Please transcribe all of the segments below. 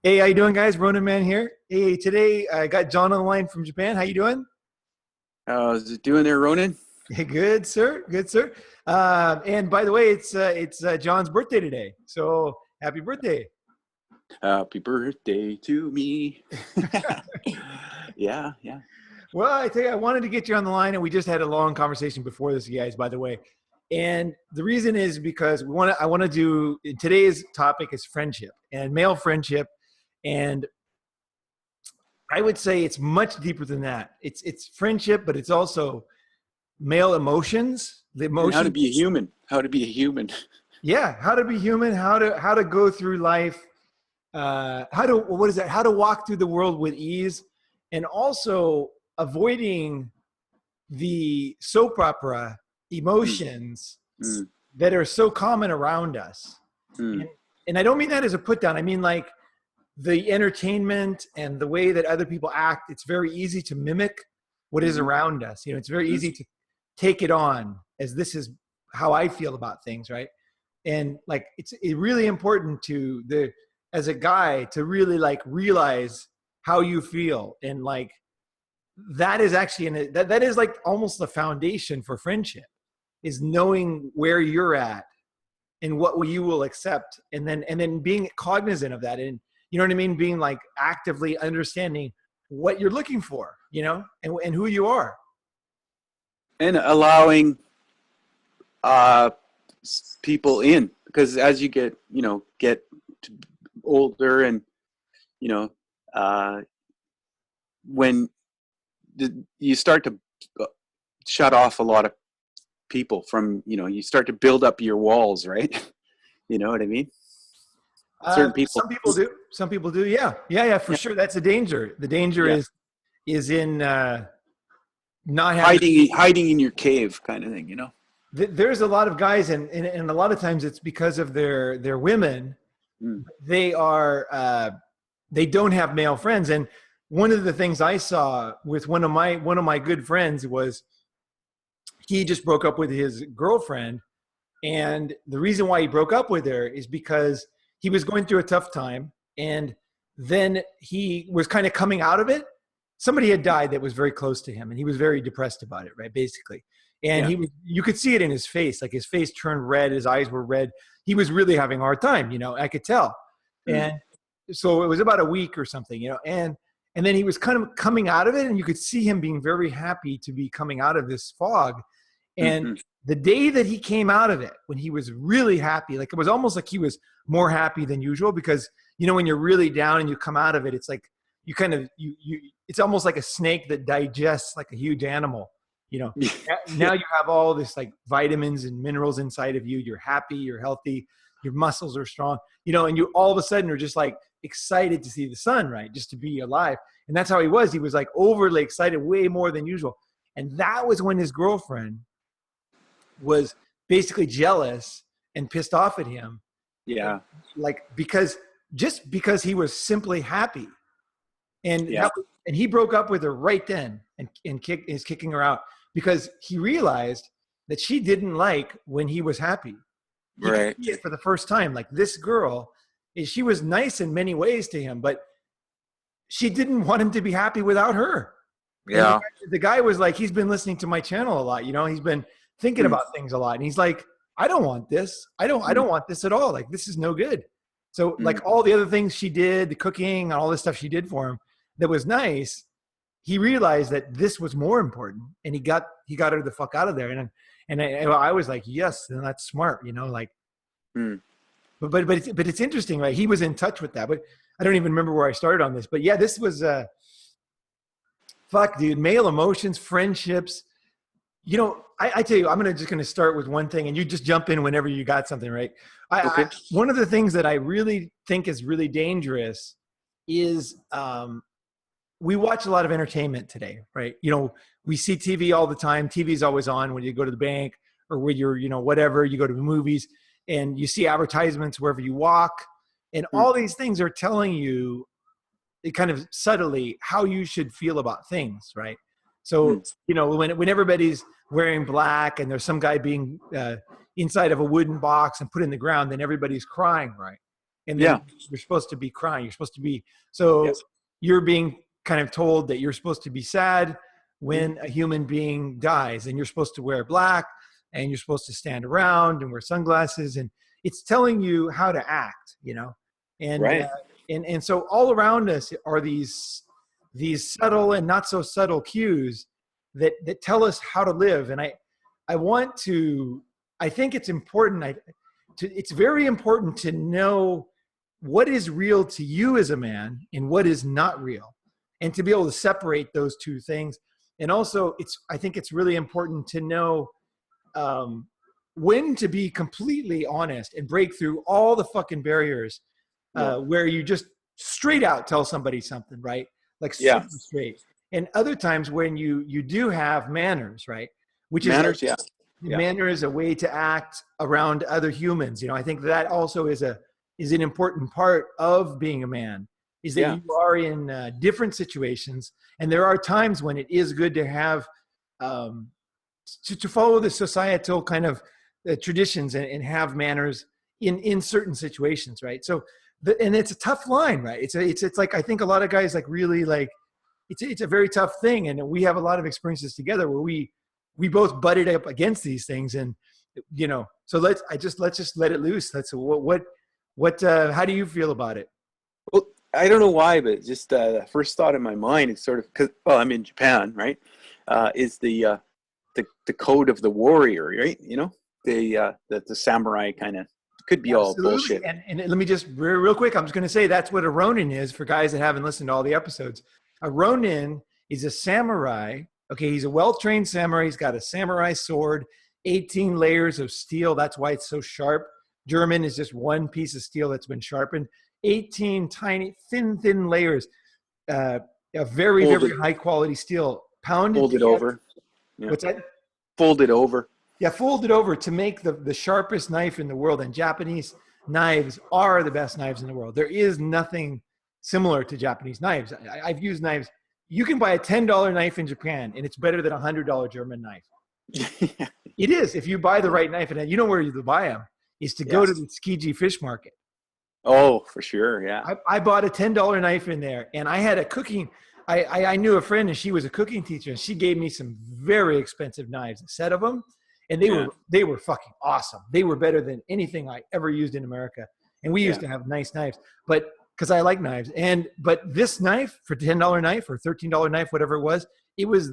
Hey, how you doing, guys? Ronin man here. Hey, today I got John on the line from Japan. How you doing? Is it doing there, Ronin? Hey, good, sir. Good, sir. And by the way, it's John's birthday today. So happy birthday. Happy birthday to me. Yeah, yeah. Well, I tell you, I wanted to get you on the line, and we just had a long conversation before this, guys. By the way, and the reason is because I want to do today's topic is friendship and male friendship, and I would say it's much deeper than that. It's friendship, but it's also male emotions, the And how to emotions. be a human. How to be a human. Yeah, how to be human, how to go through life, how to what is that? How to walk through the world with ease, and also avoiding the soap opera Mm, emotions mm, that are so common around us. mm, And, and I don't mean that as a put down. I mean like the entertainment and the way that other people act. It's very easy to mimic what is mhm, around us. It's very mhm. easy to take it on as this is how I feel about things, right? And like it's really important to the as a guy to really like realize how you feel, and like that is actually that is like almost the foundation for friendship, is knowing where you're at and what you will accept, and then being cognizant of that, and you know what I mean, being like actively understanding what you're looking for, and who you are. And allowing uh, people in, because as you get older, and you know, uh, when you start to uh, shut off a lot of people from, you start to build up your walls, right? You know what I mean? Certain people. Some people do. Some people do. Yeah, yeah, yeah, for Yeah, sure. That's a danger. The danger yeah. is in not having. Hiding in your cave kind of thing. There's a lot of guys, and a lot of times it's because of their women. Mm, They are they don't have male friends, and one of the things I saw with one of my good friends was he just broke up with his girlfriend, and the reason why he broke up with her is because he was going through a tough time, and then he was kind of coming out of it. Somebody had died that was very close to him, and he was very depressed about it, right? Basically. And yeah. you could see it in his face. Like his face turned red, his eyes were red. He was really having a hard time, I could tell. Mm, And so it was about a week or something, and then he was kind of coming out of it, and you could see him being very happy to be coming out of this fog. And hmm. the day that he came out of it, when he was really happy, like it was almost like he was more happy than usual, because when you're really down and you come out of it, it's like you kind of it's almost like a snake that digests like a huge animal. You know, Yeah. now you have all this like vitamins and minerals inside of you. You're happy, you're healthy, your muscles are strong, and you all of a sudden are just like excited to see the sun, right? Just to be alive. And that's how he was. He was like overly excited, way more than usual. And that was when his girlfriend was basically jealous and pissed off at him, and Yeah. like because he was simply happy, and Yeah. and he broke up with her right then, and is kicking her out because he realized that she didn't like when he was happy. He could Right. see it for the first time. Like this girl, she was nice in many ways to him, but she didn't want him to be happy without her. And Yeah. the guy was like, he's been listening to my channel a lot, he's been thinking Mm, about things a lot. And he's like, I don't want this. I mm, don't want this at all. Like, this is no good. So mm, like all the other things she did, the cooking and all this stuff she did for him that was nice, he realized that this was more important, and he got her the fuck out of there. And I was like, yes, and that's smart, like, mm. but it's interesting, right? He was in touch with that, but I don't even remember where I started on this. But yeah, this was fuck, dude, male emotions, friendships. I tell you, just gonna start with one thing, and you just jump in whenever you got something, right? Okay. One of the things that I really think is really dangerous is we watch a lot of entertainment today, right? We see TV all the time. TV is always on when you go to the bank, or when you're, whatever, you go to the movies, and you see advertisements wherever you walk. And Mm, all these things are telling you kind of subtly how you should feel about things, right? So, mm, when everybody's wearing black and there's some guy being inside of a wooden box and put in the ground, then everybody's crying, right? and then Yeah. you're supposed to be crying. You're supposed to be, so Yes. you're being kind of told that you're supposed to be sad when Mhm. a human being dies, and you're supposed to wear black, and you're supposed to stand around and wear sunglasses, and it's telling you how to act, you know. And Right. and so all around us are these subtle and not so subtle cues that tell us how to live. And I want to, I think it's important, it's very important to know what is real to you as a man and what is not real, and to be able to separate those two things. And also, I think it's really important to know um, when to be completely honest and break through all the fucking barriers, Yeah. where you just straight out tell somebody something, right? Like Yeah. super straight. And other times when you do have manners, right? Which is like, Manners. Yeah. Yeah. manner is a way to act around other humans. You know, I think that also is an important part of being a man, is that Yeah. you are in different situations, and there are times when it is good to have um, to follow the societal kind of traditions, and have manners in certain situations, right? So and it's a tough line, right? It's like, I think a lot of guys like really like, it's a very tough thing, and we have a lot of experiences together where we both butted up against these things. And you know, so let's just let it loose. That's what how do you feel about it? Well, I don't know why, but just the first thought in my mind is sort of, because, well, I'm in Japan, right? Is the code of the warrior, right? You know, the samurai kind of, could be all Absolutely. bullshit. And let me just real quick, I'm just going to say that's what a Ronin is for guys that haven't listened to all the episodes. A Ronin is a samurai. Okay, he's a well-trained samurai. He's got a samurai sword, 18 layers of steel. That's why it's so sharp. German is just one piece of steel that's been sharpened. 18 tiny, thin layers. A very, very Folded, high quality steel pounded folded together. over. Yeah. What's that? Folded over. Yeah, fold it over to make the sharpest knife in the world. And Japanese knives are the best knives in the world. There is nothing similar to Japanese knives. I've used knives. You can buy a $10 knife in Japan, and it's better than a $100 German knife. It is, if you buy the right knife. And you know where you buy them is to go to Yes. the Tsukiji fish market. Oh, for sure. Yeah. I bought a $10 knife in there, and I had a cooking. I knew a friend, and she was a cooking teacher, and she gave me some very expensive knives, a set of them, and Yeah. they were fucking awesome. They were better than anything I ever used in America, and we used Yeah. to have nice knives, but because I like knives. But this knife, for $10 knife or $13 knife, whatever it was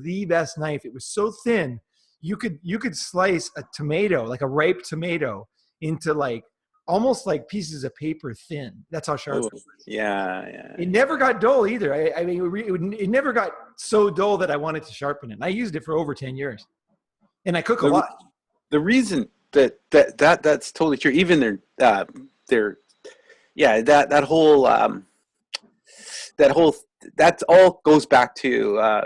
the best knife. It was so thin, you could slice a tomato, like a ripe tomato, into like almost like pieces of paper thin. That's how sharp Oh, it was. yeah. Yeah. It never got dull either. I mean, it never got so dull that I wanted to sharpen it. And I used it for over 10 years, and I cook a The lot. the reason that's totally true. Even their yeah, that whole that all goes back to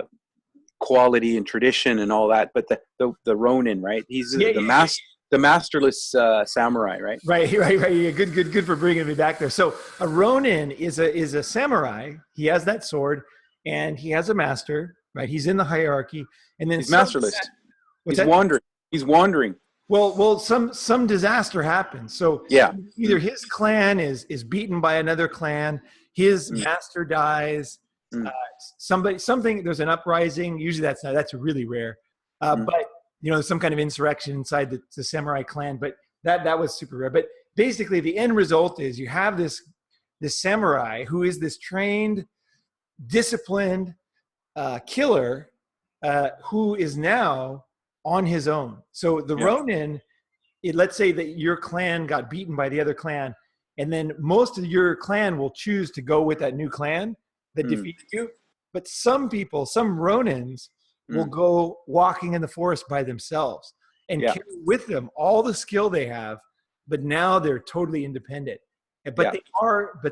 quality and tradition and all that. But the Ronin, right? He's Yeah, yeah. the masterless samurai, right? Right. Yeah. Good for bringing me back there. So a Ronin is a samurai. He has that sword, and he has a master. Right. He's in the hierarchy, and then He's masterless. what's He's that? wandering. He's wandering. Well, some disaster happens. So Yeah. either his clan is beaten by another clan, his Mm. master dies, Mm. uh, something. There's an uprising. Usually that's really rare, Mm. but you know, some kind of insurrection inside the samurai clan. But that was super rare. But basically, the end result is you have this samurai who is this trained, disciplined killer, who is now on his own. So the Yeah. Ronin, let's say that your clan got beaten by the other clan, and then most of your clan will choose to go with that new clan that Mm. defeated you. But some people, some Ronins, will Mm. go walking in the forest by themselves and Yeah. carry with them all the skill they have, but now they're totally independent. But Yeah.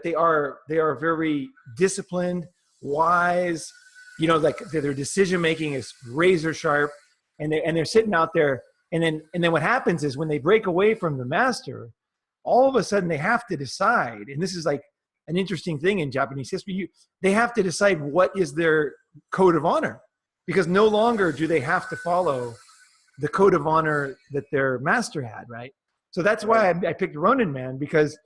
they are very disciplined, wise. You know, like their decision making is razor sharp, and they're sitting out there. And then what happens is when they break away from the master, all of a sudden they have to decide. And this is like an interesting thing in Japanese history. They have to decide what is their code of honor, because no longer do they have to follow the code of honor that their master had, right? So that's Right. why I picked Ronin Man, because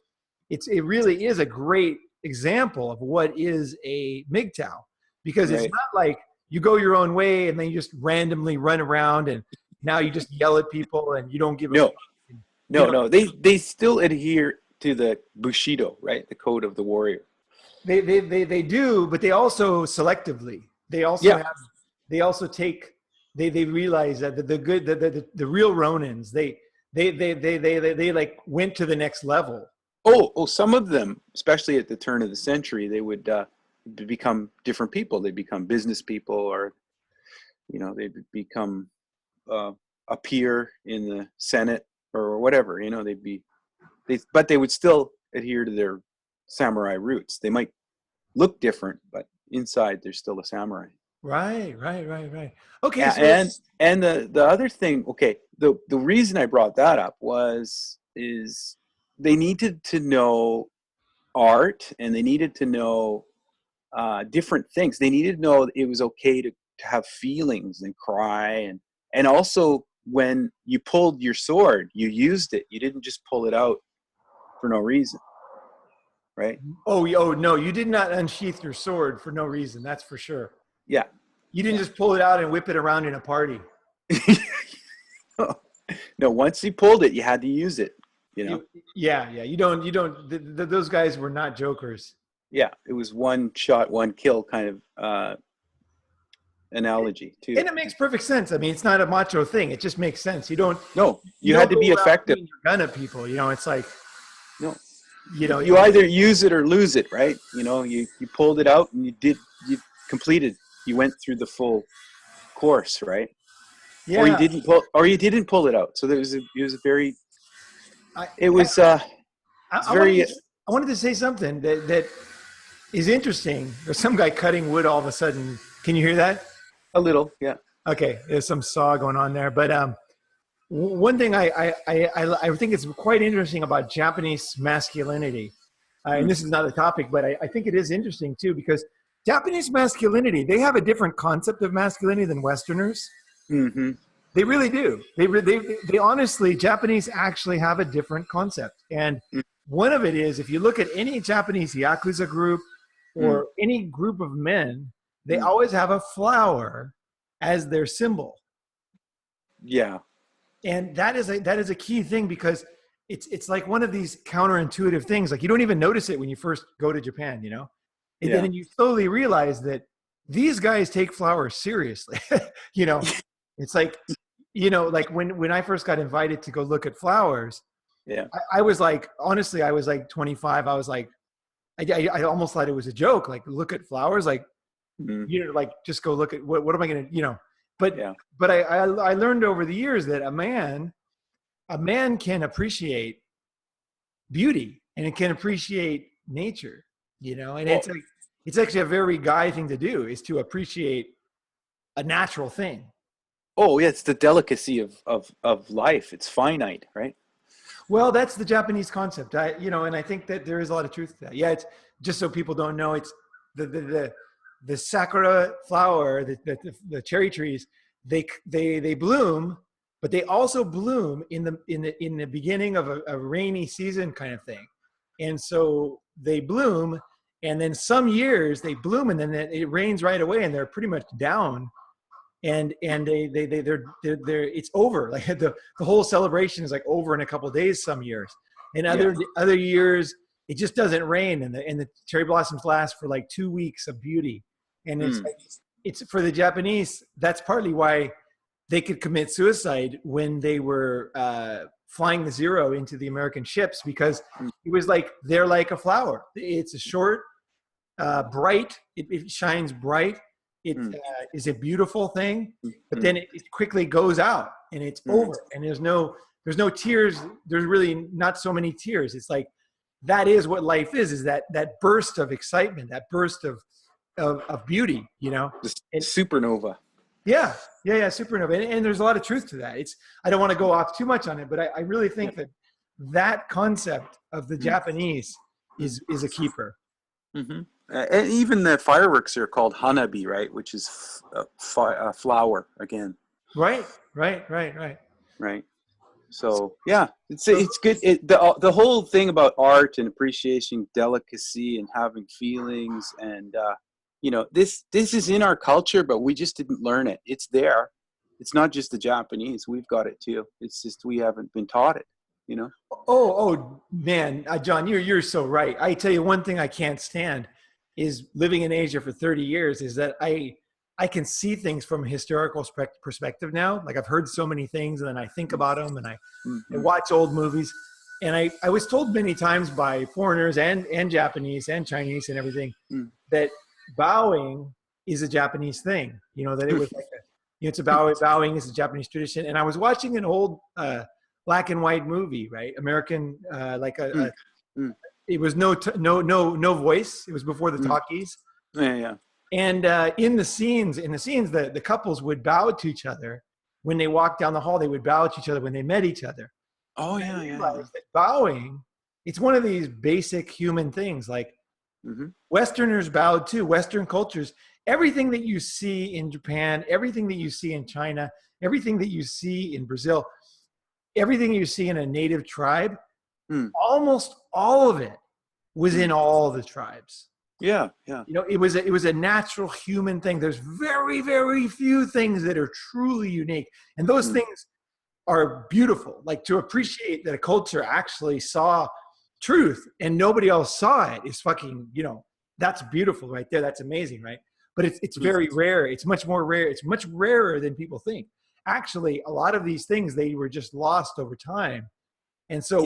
it really is a great example of what is a MGTOW, because it's Right. not like you go your own way and then you just randomly run around and now you just yell at people and you don't give a fuck. No, You know, no. They still adhere to the Bushido, right? The code of the warrior. they do, but they also selectively. They also Yeah. have. They also take. They realize that the good the real Ronins they like went to the next level. Oh, some of them, especially at the turn of the century, they would become different people. They become business people, or they become a peer in the Senate or whatever. But they would still adhere to their samurai roots. They might look different, but inside they're still a samurai. Right. Okay, Yeah, so and the other thing, okay, the reason I brought that up is they needed to know art, and they needed to know different things. They needed to know it was okay to have feelings and cry, and also when you pulled your sword, you used it. You didn't just pull it out for no reason, right? oh no, you did not unsheath your sword for no reason. That's for sure. Yeah, You didn't yeah. just pull it out and whip it around in a party. No, once you pulled it, you had to use it. Yeah. You don't. Those guys were not jokers. Yeah, it was one shot, one kill kind of analogy too. And it makes perfect sense. I mean, it's not a macho thing. It just makes sense. No, You you don't had to go be around effective. pointing your gun at people. It's like, No, you you either use it or lose it, right? You pulled it out and you completed. You went through the full course, right? yeah. Or you didn't pull it out. So it was a very I, it was it's I very wanted to say something that is interesting. There's some guy cutting wood all of a sudden. Can you hear that? a little, yeah. Okay, there's some saw going on there. But one thing I think it's quite interesting about Japanese masculinity, and this is not a topic, but I think it is interesting too, because Japanese masculinity, they have a different concept of masculinity than Westerners. Mm-hmm. They really do. They honestly, Japanese actually have a different concept. And one of it is, if you look at any Japanese Yakuza group or any group of men, they always have a flower as their symbol. Yeah. And that is a key thing, because it's like one of these counterintuitive things. Like, you don't even notice it when you first go to Japan, and then you slowly realize that these guys take flowers seriously. It's like, like when I first got invited to go look at flowers, Yeah. I was like, honestly, I was like 25. I was like, I almost thought it was a joke. Like, look at flowers, like, like, just go look at what am I going to, but, Yeah. but I learned over the years that a man can appreciate beauty, and it can appreciate nature, and Well, it's actually a very guy thing to do, is to appreciate a natural thing. oh yeah, it's the delicacy of life. It's finite, right? Well, that's the Japanese concept. And I think that there is a lot of truth to that. Yeah, it's just so people don't know. It's the sakura flower, the cherry trees. They bloom, but they also bloom in the beginning of a rainy season kind of thing. And so they bloom, and then some years they bloom, and then it rains right away, and they're pretty much down. And they're it's over. Like, the whole celebration is like over in a couple of days some years, and other years it just doesn't rain, and the cherry blossoms last for like 2 weeks of beauty. And it's for the Japanese, that's partly why they could commit suicide when they were flying the Zero into the American ships, because it was like, they're like a flower. It's a short, bright, it shines bright. It is a beautiful thing, but then it quickly goes out, and it's over, and there's no tears. There's really not so many tears. It's like, that is what life is that burst of excitement, that burst of beauty, Just And, supernova. yeah, supernova, and there's a lot of truth to that. I don't want to go off too much on it, but I really think that concept of the Japanese is a keeper. Mm-hmm. And even the fireworks are called hanabi, right? Which is flower again. Right. Right. So yeah, it's good. The whole thing about art and appreciation, delicacy, and having feelings, and this is in our culture, but we just didn't learn it. It's there. It's not just the Japanese. We've got it too. It's just we haven't been taught it. Oh man, John, you're so right. I tell you, one thing I can't stand is living in Asia for 30 years. Is that I can see things from a historical perspective now. Like I've heard so many things, and then I think about them, and I watch old movies. And I was told many times by foreigners and Japanese and Chinese and everything that bowing is a Japanese thing. That it was like it's bowing is a Japanese tradition. And I was watching an old black and white movie, right? American, it was no voice. It was before the talkies. Yeah. And in the scenes, the couples would bow to each other when they walked down the hall. They would bow to each other when they met each other. Oh And I yeah. realized that bowing, it's one of these basic human things. Like Westerners bowed too. Western cultures, everything that you see in Japan, everything that you see in China, everything that you see in Brazil, everything you see in a native tribe, almost all of it was in all the tribes. Yeah. It was a natural human thing. There's very, very few things that are truly unique. And those things are beautiful. Like to appreciate that a culture actually saw truth and nobody else saw it is fucking, that's beautiful right there. That's amazing, right? But it's very rare. It's much more rare. It's much rarer than people think. Actually, a lot of these things, they were just lost over time. And so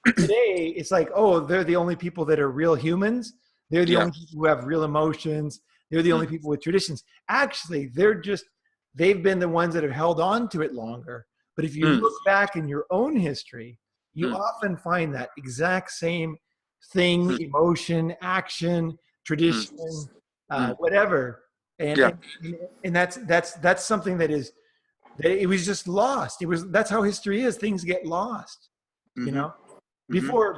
today, it's like, oh, they're the only people that are real humans. They're the only people who have real emotions. They're the only people with traditions. Actually, they've been the ones that have held on to it longer. But if you look back in your own history, you often find that exact same thing, emotion, action, tradition, whatever. And that's something that it was just lost. That's how history is. Things get lost, before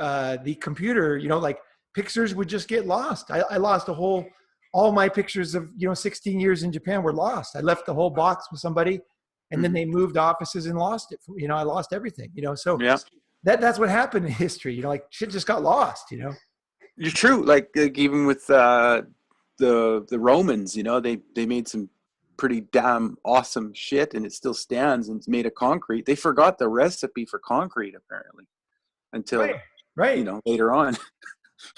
the computer, like pictures would just get lost. I lost all my pictures of, 16 years in Japan were lost. I left the whole box with somebody and then they moved offices and lost it. I lost everything, so that's what happened in history. Like shit just got lost, You're true. Like even with the Romans, they made some pretty damn awesome shit and it still stands and it's made of concrete. They forgot the recipe for concrete apparently until later on.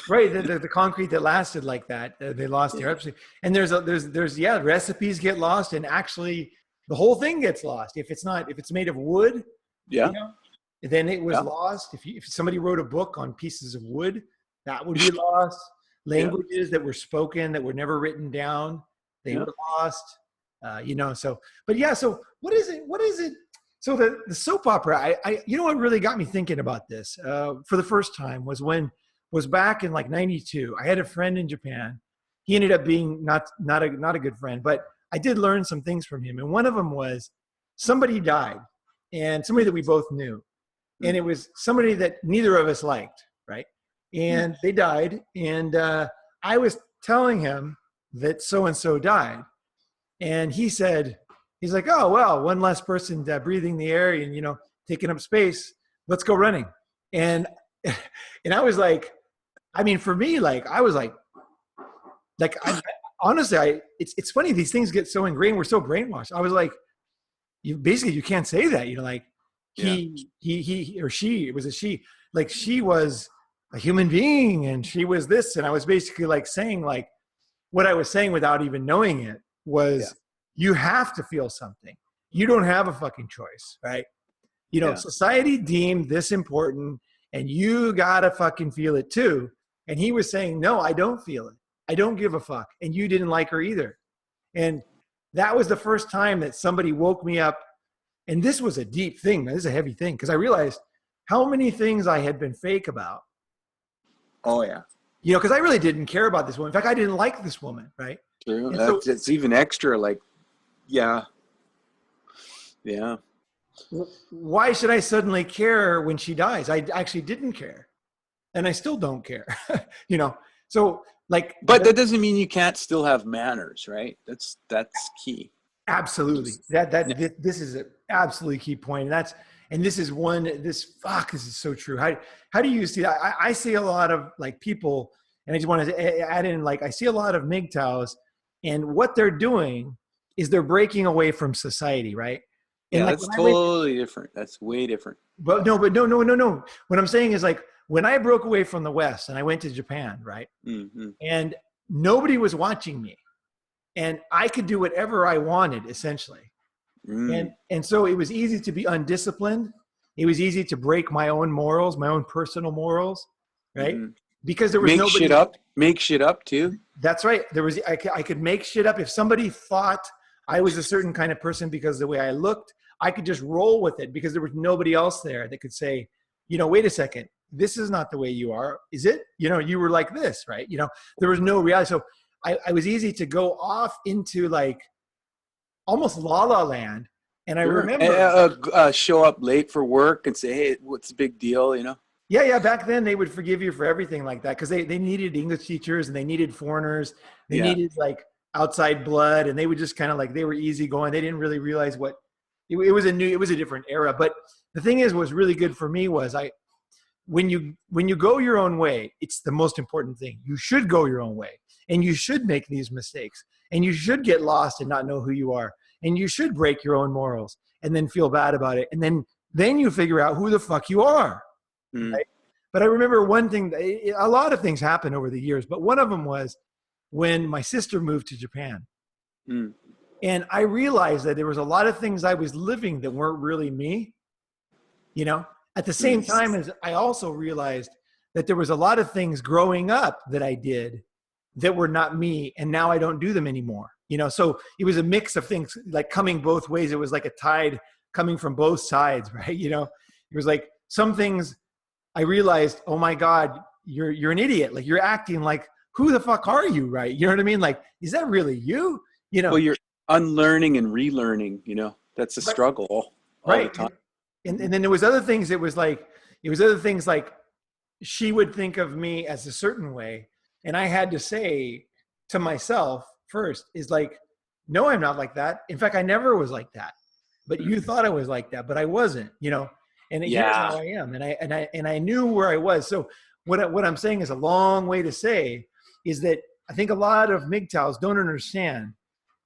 Right, the concrete that lasted like that, they lost their recipe. And there's recipes get lost, and actually the whole thing gets lost if it's made of wood. Then it was lost. If somebody wrote a book on pieces of wood, that would be lost. Languages that were spoken that were never written down, they were lost. So what is it? So the soap opera, what really got me thinking about this for the first time was back in like 92. I had a friend in Japan. He ended up being not a good friend, but I did learn some things from him. And one of them was somebody died, and somebody that we both knew. And it was somebody that neither of us liked, right? And they died. And I was telling him that so-and-so died. And he's like, oh, well, one less person breathing the air and, taking up space. Let's go running. And I was like, for me, like, I was like, honestly, it's funny. These things get so ingrained. We're so brainwashed. I was like, you can't say that, like he or she, it was a she, like she was a human being and she was this. And I was basically like saying like what I was saying without even knowing it was you have to feel something. You don't have a fucking choice, right? Society deemed this important and you gotta fucking feel it too. And he was saying, no, I don't feel it. I don't give a fuck. And you didn't like her either. And that was the first time that somebody woke me up. And this was a deep thing, man. This is a heavy thing. Because I realized how many things I had been fake about. Oh, yeah. Because I really didn't care about this woman. In fact, I didn't like this woman, right? True. It's even extra, like, yeah. Why should I suddenly care when she dies? I actually didn't care. And I still don't care, So like, but that doesn't mean you can't still have manners, right? That's key. Absolutely. This is an absolutely key point. and this is this is so true. How do you see that? I see a lot of like people, and I just want to add in, like, I see a lot of MGTOWs, and what they're doing is they're breaking away from society, right? And Yeah, like that's totally different. That's way different. but no. What I'm saying is, like, when I broke away from the West and I went to Japan, right? Mm-hmm. And nobody was watching me, and I could do whatever I wanted, essentially. And so it was easy to be undisciplined. It was easy to break my own morals, my own personal morals, right? Mm-hmm. Because there was nobody. Make shit up too. That's right. I could make shit up. If somebody thought I was a certain kind of person because of the way I looked, I could just roll with it because there was nobody else there that could say, wait a second, this is not the way you are, is it? You were like this, right? There was no reality. So I was easy to go off into like almost la la land. And I remember show up late for work and say, hey, what's the big deal? Yeah. Back then they would forgive you for everything like that because they needed English teachers and they needed foreigners. They needed like outside blood, and they would just kind of like, they were easygoing. They didn't really realize what it was a different era. But the thing is, what's really good for me was when you go your own way, it's the most important thing. You should go your own way, and you should make these mistakes, and you should get lost and not know who you are, and you should break your own morals and then feel bad about it. And then you figure out who the fuck you are. Right? But I remember one thing, a lot of things happened over the years, but one of them was when my sister moved to Japan. And I realized that there was a lot of things I was living that weren't really me, at the same time as I also realized that there was a lot of things growing up that I did that were not me. And now I don't do them anymore. So it was a mix of things like coming both ways. It was like a tide coming from both sides, right? It was like some things I realized, oh my God, you're an idiot. Like, you're acting like, who the fuck are you? Right. You know what I mean? Like, is that really you? Well, you're unlearning and relearning, that's a struggle all the time. And then there was other things. It was other things like she would think of me as a certain way. And I had to say to myself first is like, no, I'm not like that. In fact, I never was like that, but you thought I was like that, but I wasn't, and here's how I am. And I knew where I was. So what I'm saying is a long way to say is that I think a lot of MGTOWs don't understand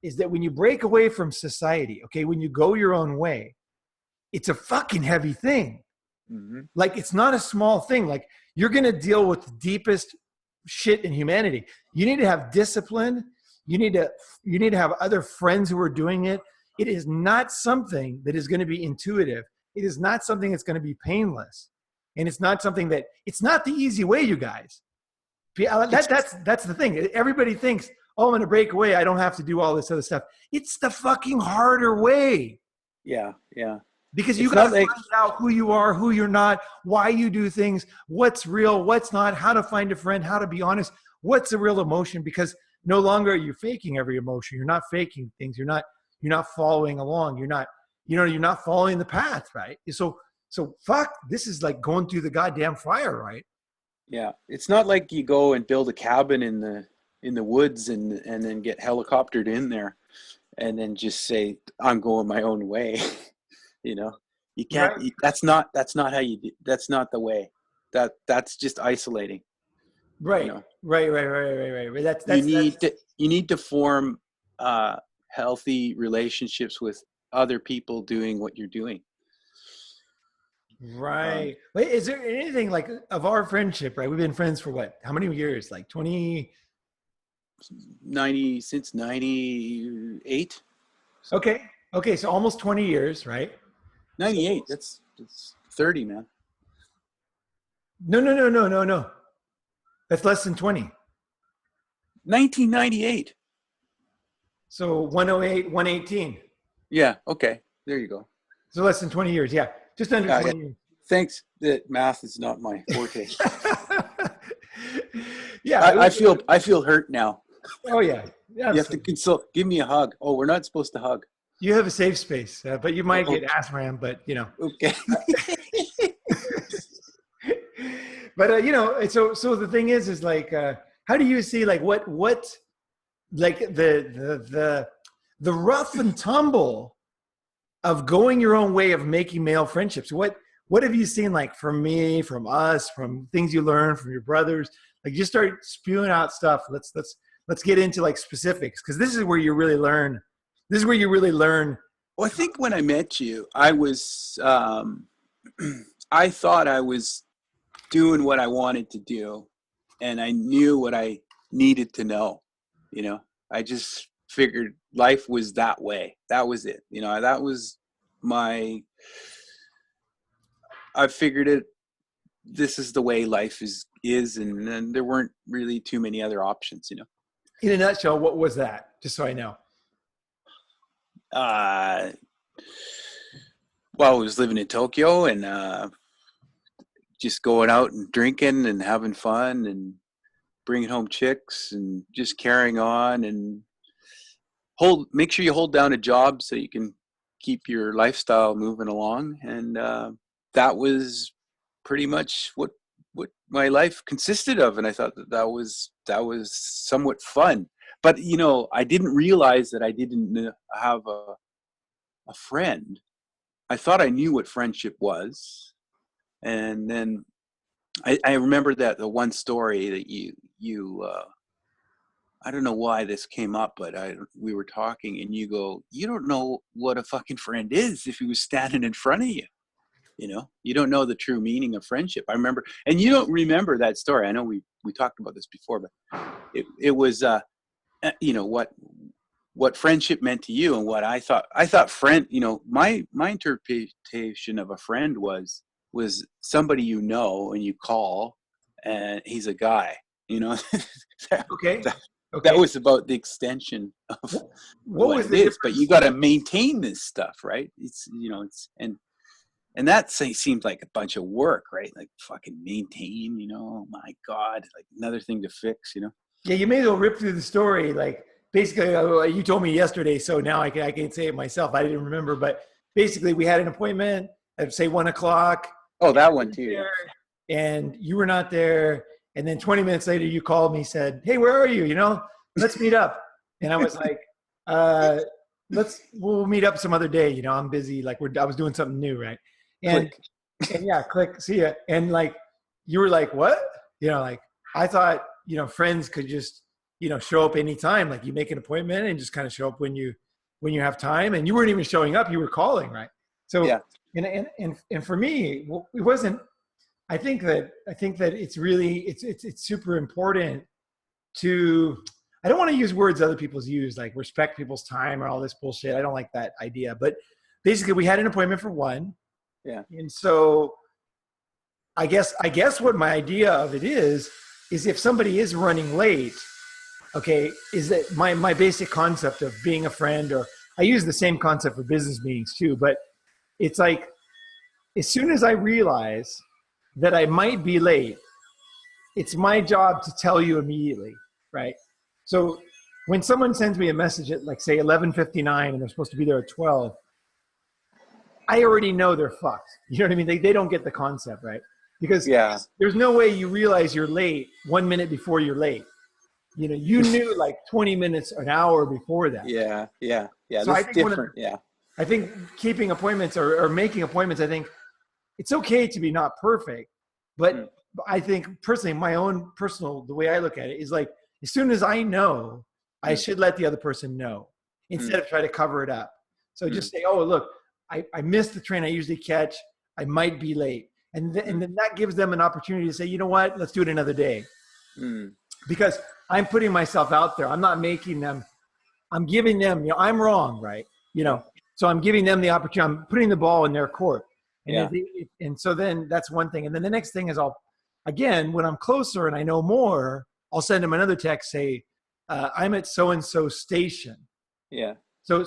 is that when you break away from society, okay, when you go your own way, it's a fucking heavy thing. Like, it's not a small thing. Like, you're going to deal with the deepest shit in humanity. You need to have discipline. You need to have other friends who are doing it. It is not something that is going to be intuitive. It is not something that's going to be painless. And it's not something it's not the easy way, you guys. That's the thing. Everybody thinks, oh, I'm going to break away. I don't have to do all this other stuff. It's the fucking harder way. Yeah. Because you got to find out who you are, who you're not, why you do things, what's real, what's not, how to find a friend, how to be honest, what's a real emotion. Because no longer are you faking every emotion. You're not faking things. You're not following along. You're not following the path, right? So fuck, this is like going through the goddamn fire, right? Yeah. It's not like you go and build a cabin in the woods and then get helicoptered in there and then just say, I'm going my own way. You can't, right. That's not how you do, that's not the way. That's just isolating. Right. Right. That's you need to form healthy relationships with other people doing what you're doing. Right. Wait, is there anything like of our friendship, right? We've been friends for what? How many years? Like since 98. Okay. So almost 20 years, right? 98. That's 30, man. No. That's less than 20. 1998. So 108, 118. Yeah. Okay. There you go. So less than 20 years. Yeah. Just under 20 years. Thanks. That math is not my forte. Yeah. I feel hurt now. Oh yeah. You have to consult. Give me a hug. Oh, we're not supposed to hug. You have a safe space, but you might get ass rammed, but Okay. But so the thing is like, how do you see like what like the rough and tumble of going your own way of making male friendships. What have you seen, like, from me, from us, from things you learn from your brothers? Like, just start spewing out stuff. Let's get into like specifics, because this is where you really learn. This is where you really learn. Well, I think when I met you, I was, I thought I was doing what I wanted to do, and I knew what I needed to know. You know, I just figured life was that way. That was it. You know, that was I figured it. This is the way life is, and there weren't really too many other options. You know. In a nutshell, what was that? Just so I know. Well, I was living in Tokyo and just going out and drinking and having fun and bringing home chicks and just carrying on, and make sure you hold down a job so you can keep your lifestyle moving along. And that was pretty much what my life consisted of. And I thought that was somewhat fun. But, you know, I didn't realize that I didn't have a friend. I thought I knew what friendship was. And then I remember that the one story that you I don't know why this came up, but we were talking and you go, you don't know what a fucking friend is if he was standing in front of you. You know, you don't know the true meaning of friendship. I remember, and you don't remember that story. I know we talked about this before, but it was, you know, what friendship meant to you and what I thought friend, you know, my interpretation of a friend was somebody, you know, and you call and he's a guy, you know. Okay. That was about the extension of what it is, but you got to maintain this stuff, right? It's, you know, and that seems like a bunch of work, right? Like fucking maintain, you know, oh my God, like another thing to fix, you know? Yeah, you may as well rip through the story. Like, basically, you told me yesterday, so now I can say it myself. I didn't remember, but basically we had an appointment at, say, 1:00. Oh, that one too. Yeah. And you were not there. And then 20 minutes later, you called me, said, "Hey, where are you? You know, let's meet up." And I was like, we'll meet up some other day. You know, I'm busy. Like I was doing something new, right? And yeah, click, see ya. And like, you were like, what? You know, like, I thought, you know, friends could just, you know, show up anytime. Like, you make an appointment and just kind of show up when you have time. And you weren't even showing up, you were calling, right? So, yeah. And for me, it wasn't, I think that it's really, it's super important to, I don't want to use words other people's use, like respect people's time or all this bullshit. I don't like that idea. But basically we had an appointment for 1. Yeah. And so I guess what my idea of it is if somebody is running late, okay, is that my basic concept of being a friend, or I use the same concept for business meetings too, but it's like, as soon as I realize that I might be late, it's my job to tell you immediately, right? So when someone sends me a message at, like, say 11:59 and they're supposed to be there at 12, I already know they're fucked. You know what I mean? They don't get the concept, right? Because there's no way you realize you're late 1 minute before you're late. You know, you knew like 20 minutes, an hour before that. Yeah. So I think different. I think keeping appointments or making appointments, I think it's okay to be not perfect, but I think personally, my own personal, the way I look at it is like, as soon as I know, I should let the other person know instead of try to cover it up. So just say, oh, look, I missed the train I usually catch. I might be late. And then that gives them an opportunity to say, you know what, let's do it another day. Because I'm putting myself out there. I'm not making them, I'm giving them, you know, I'm wrong, right? You know, so I'm giving them the opportunity. I'm putting the ball in their court. And, and so then that's one thing. And then the next thing is again, when I'm closer and I know more, I'll send them another text, say, I'm at so-and-so station. Yeah. So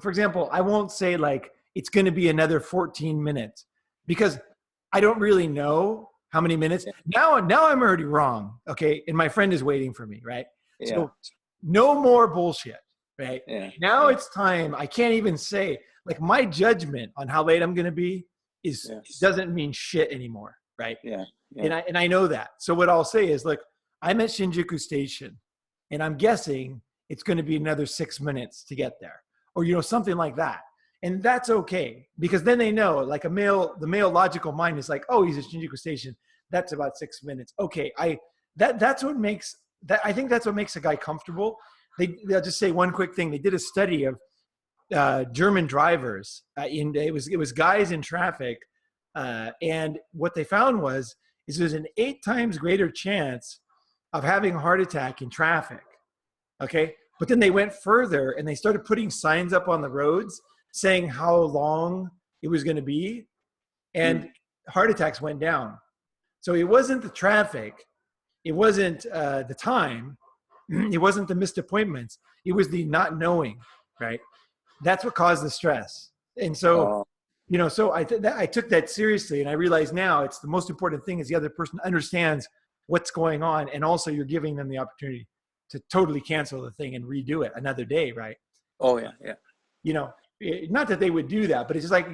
for example, I won't say like, it's going to be another 14 minutes because I don't really know how many minutes. Now I'm already wrong. Okay. And my friend is waiting for me. Right. Yeah. So no more bullshit. Right. Yeah. Now it's time. I can't even say, like, my judgment on how late I'm going to be doesn't mean shit anymore. Right. Yeah. And I know that. So what I'll say is, look, I'm at Shinjuku Station and I'm guessing it's going to be another 6 minutes to get there, or, you know, something like that. And that's okay, because then they know, like the male logical mind is like, oh, he's at Shinjuku Station. That's about 6 minutes. Okay. That's what makes that. I think that's what makes a guy comfortable. They'll just say one quick thing. They did a study of German drivers it was guys in traffic. And what they found is there's an 8 times greater chance of having a heart attack in traffic. Okay. But then they went further and they started putting signs up on the roads saying how long it was going to be, and heart attacks went down. So it wasn't the traffic, it wasn't the time, it wasn't the missed appointments, it was the not knowing, right? That's what caused the stress. And so, so I took that seriously, and I realize now it's the most important thing is the other person understands what's going on, and also you're giving them the opportunity to totally cancel the thing and redo it another day, right? Oh yeah, yeah. Not that they would do that, but it's just like,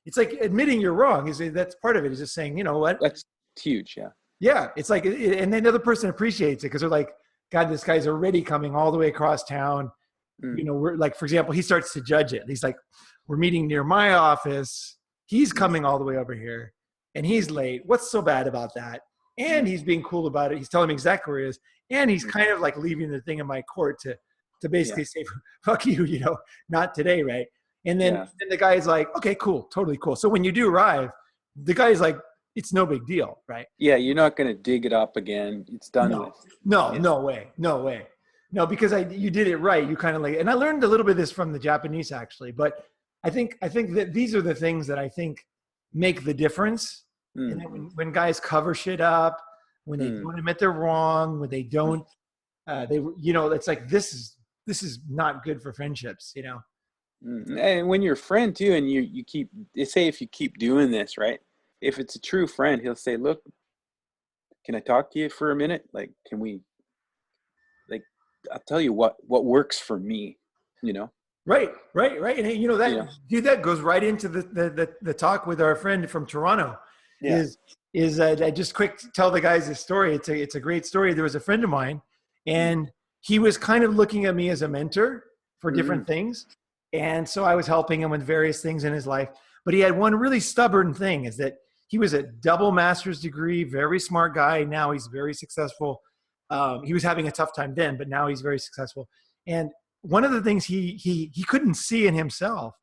it's like admitting you're wrong. That's part of it, is just saying, you know what? That's huge, yeah. Yeah, it's like, and then the other person appreciates it because they're like, God, this guy's already coming all the way across town. We're like, for example, he starts to judge it. He's like, we're meeting near my office. He's coming all the way over here, and he's late. What's so bad about that? And he's being cool about it. He's telling me exactly where he is, and he's kind of like leaving the thing in my court to basically say, fuck you, not today, right? And then the guy's like, okay, cool, totally cool. So when you do arrive, the guy's like, it's no big deal, right? Yeah, you're not going to dig it up again. It's done with. No way. No, because you did it right. You kind of like, and I learned a little bit of this from the Japanese actually, but I think that these are the things that I think make the difference. And then when guys cover shit up, when they don't admit they're wrong, when they don't, it's like, this is not good for friendships, And when you're a friend too, and they say if you keep doing this, right? If it's a true friend, he'll say, look, can I talk to you for a minute? Like, can we, like, I'll tell you what works for me, Right. And that goes right into the talk with our friend from Toronto. Yeah. I just quick tell the guys this story. It's a great story. There was a friend of mine, and he was kind of looking at me as a mentor for different things. And so I was helping him with various things in his life. But he had one really stubborn thing, is that he was a double master's degree, very smart guy. Now he's very successful. He was having a tough time then, but now he's very successful. And one of the things he couldn't see in himself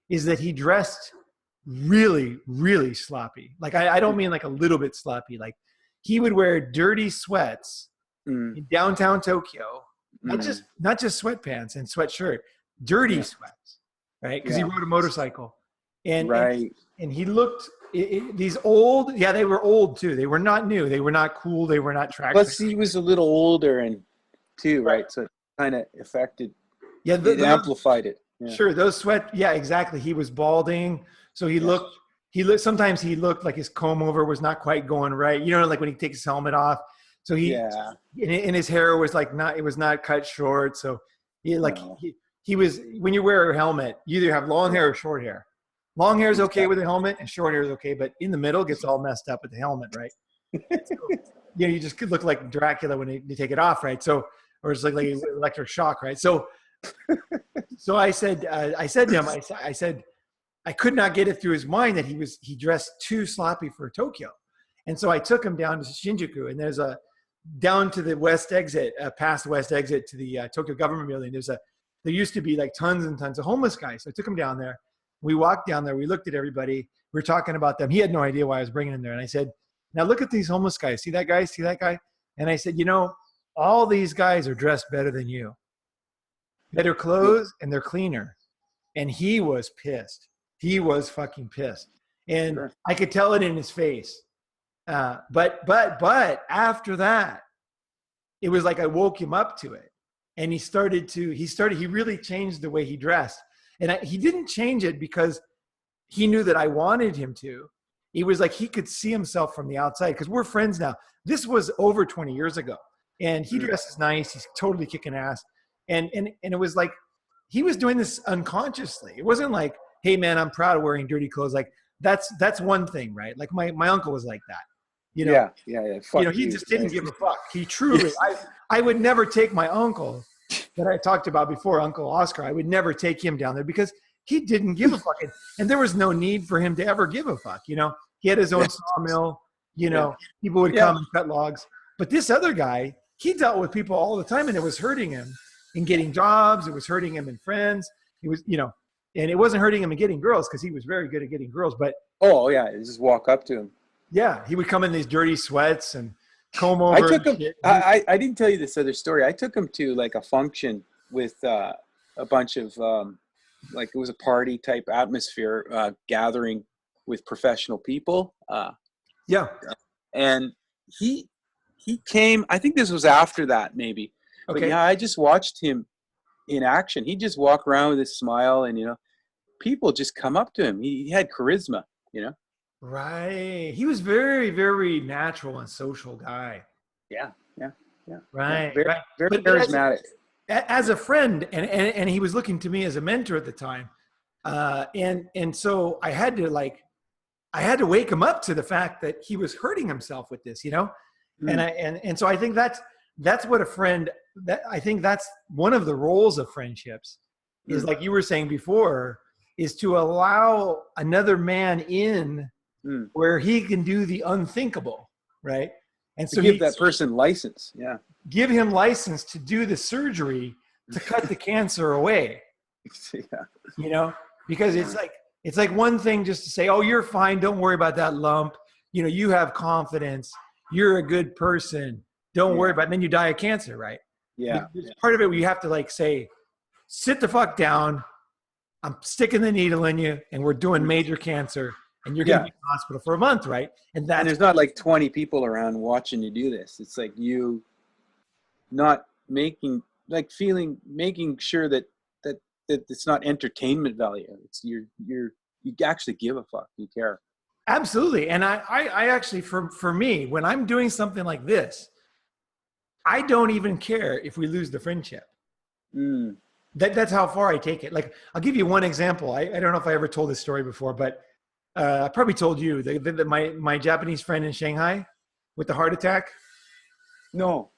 is that he dressed really, really sloppy. Like, I don't mean like a little bit sloppy. Like, he would wear dirty sweats in downtown Tokyo, not just sweatpants and sweatshirt, dirty sweats, right? Because he rode a motorcycle. And he looked, these old, they were old too. They were not new. They were not cool. They were not track. Plus he was a little older and too, right? So it kind of affected, it amplified it. Yeah. Sure. Those exactly. He was balding. So sometimes he looked like his comb over was not quite going right. Like when he takes his helmet off. So and his hair was like it was not cut short. So he was, when you wear a helmet, you either have long hair or short hair. Long hair is okay with a helmet, and short hair is okay, but in the middle gets all messed up with the helmet, right? So, you just could look like Dracula when you take it off, right? So, or it's like electric shock, right? So I said to him, I said, I could not get it through his mind that he dressed too sloppy for Tokyo. And so I took him down to Shinjuku, and there's down to the west exit, past the west exit to the Tokyo government building. There used to be like tons and tons of homeless guys. So I took him down there. We walked down there. We looked at everybody. We were talking about them. He had no idea why I was bringing him there. And I said, now look at these homeless guys. See that guy? See that guy? And I said, all these guys are dressed better than you. Better clothes, and they're cleaner. And he was pissed. He was fucking pissed. And I could tell it in his face. But after that, it was like I woke him up to it. And he really changed the way he dressed. And he didn't change it because he knew that I wanted him to. It was like he could see himself from the outside, because we're friends now. This was over 20 years ago. And he dresses nice. He's totally kicking ass. And it was like he was doing this unconsciously. It wasn't like, hey, man, I'm proud of wearing dirty clothes. Like, that's one thing, right? Like my uncle was like that. Yeah. He just didn't give a fuck. He truly, I would never take my uncle that I talked about before, Uncle Oscar. I would never take him down there because he didn't give a fuck. And there was no need for him to ever give a fuck. You know, he had his own sawmill, you know, people would come and cut logs. But this other guy, he dealt with people all the time, and it was hurting him in getting jobs. It was hurting him in friends. He was, you know, and it wasn't hurting him in getting girls because he was very good at getting girls. But oh yeah, you just walk up to him. yeah, he would come in these dirty sweats and comb over. I took him. I didn't tell you this other story. I took him to like a function with a bunch of like it was a party type atmosphere gathering with professional people. Yeah, and he came. I think this was after that, maybe. okay. But yeah, I just watched him in action. He'd just walk around with his smile, and you know, people just come up to him. He had charisma, you know. Right. He was very, very natural and social guy. Yeah. Right. Very, right. very But charismatic. As a friend, and he was looking to me as a mentor at the time. And so I had to wake him up to the fact that he was hurting himself with this, you know? And so I think that's what a friend, that I think that's one of the roles of friendships is, like you were saying before, is to allow another man in where he can do the unthinkable, right? And so give that person license, give him license to do the surgery to cut the cancer away. You know, because it's like one thing just to say, oh, you're fine, don't worry about that lump, you know, you have confidence, you're a good person, don't worry about it. And then you die of cancer, right? There's part of it where you have to like say, sit the fuck down, I'm sticking the needle in you, and we're doing major cancer, and you're going to be in the hospital for a month, right? And there's not like 20 people around watching you do this. It's like you not making sure that it's not entertainment value. It's you actually give a fuck. You care. Absolutely. And I actually, for me, when I'm doing something like this, I don't even care if we lose the friendship. That's how far I take it. Like, I'll give you one example. I don't know if I ever told this story before, but I probably told you that my Japanese friend in Shanghai with the heart attack. No.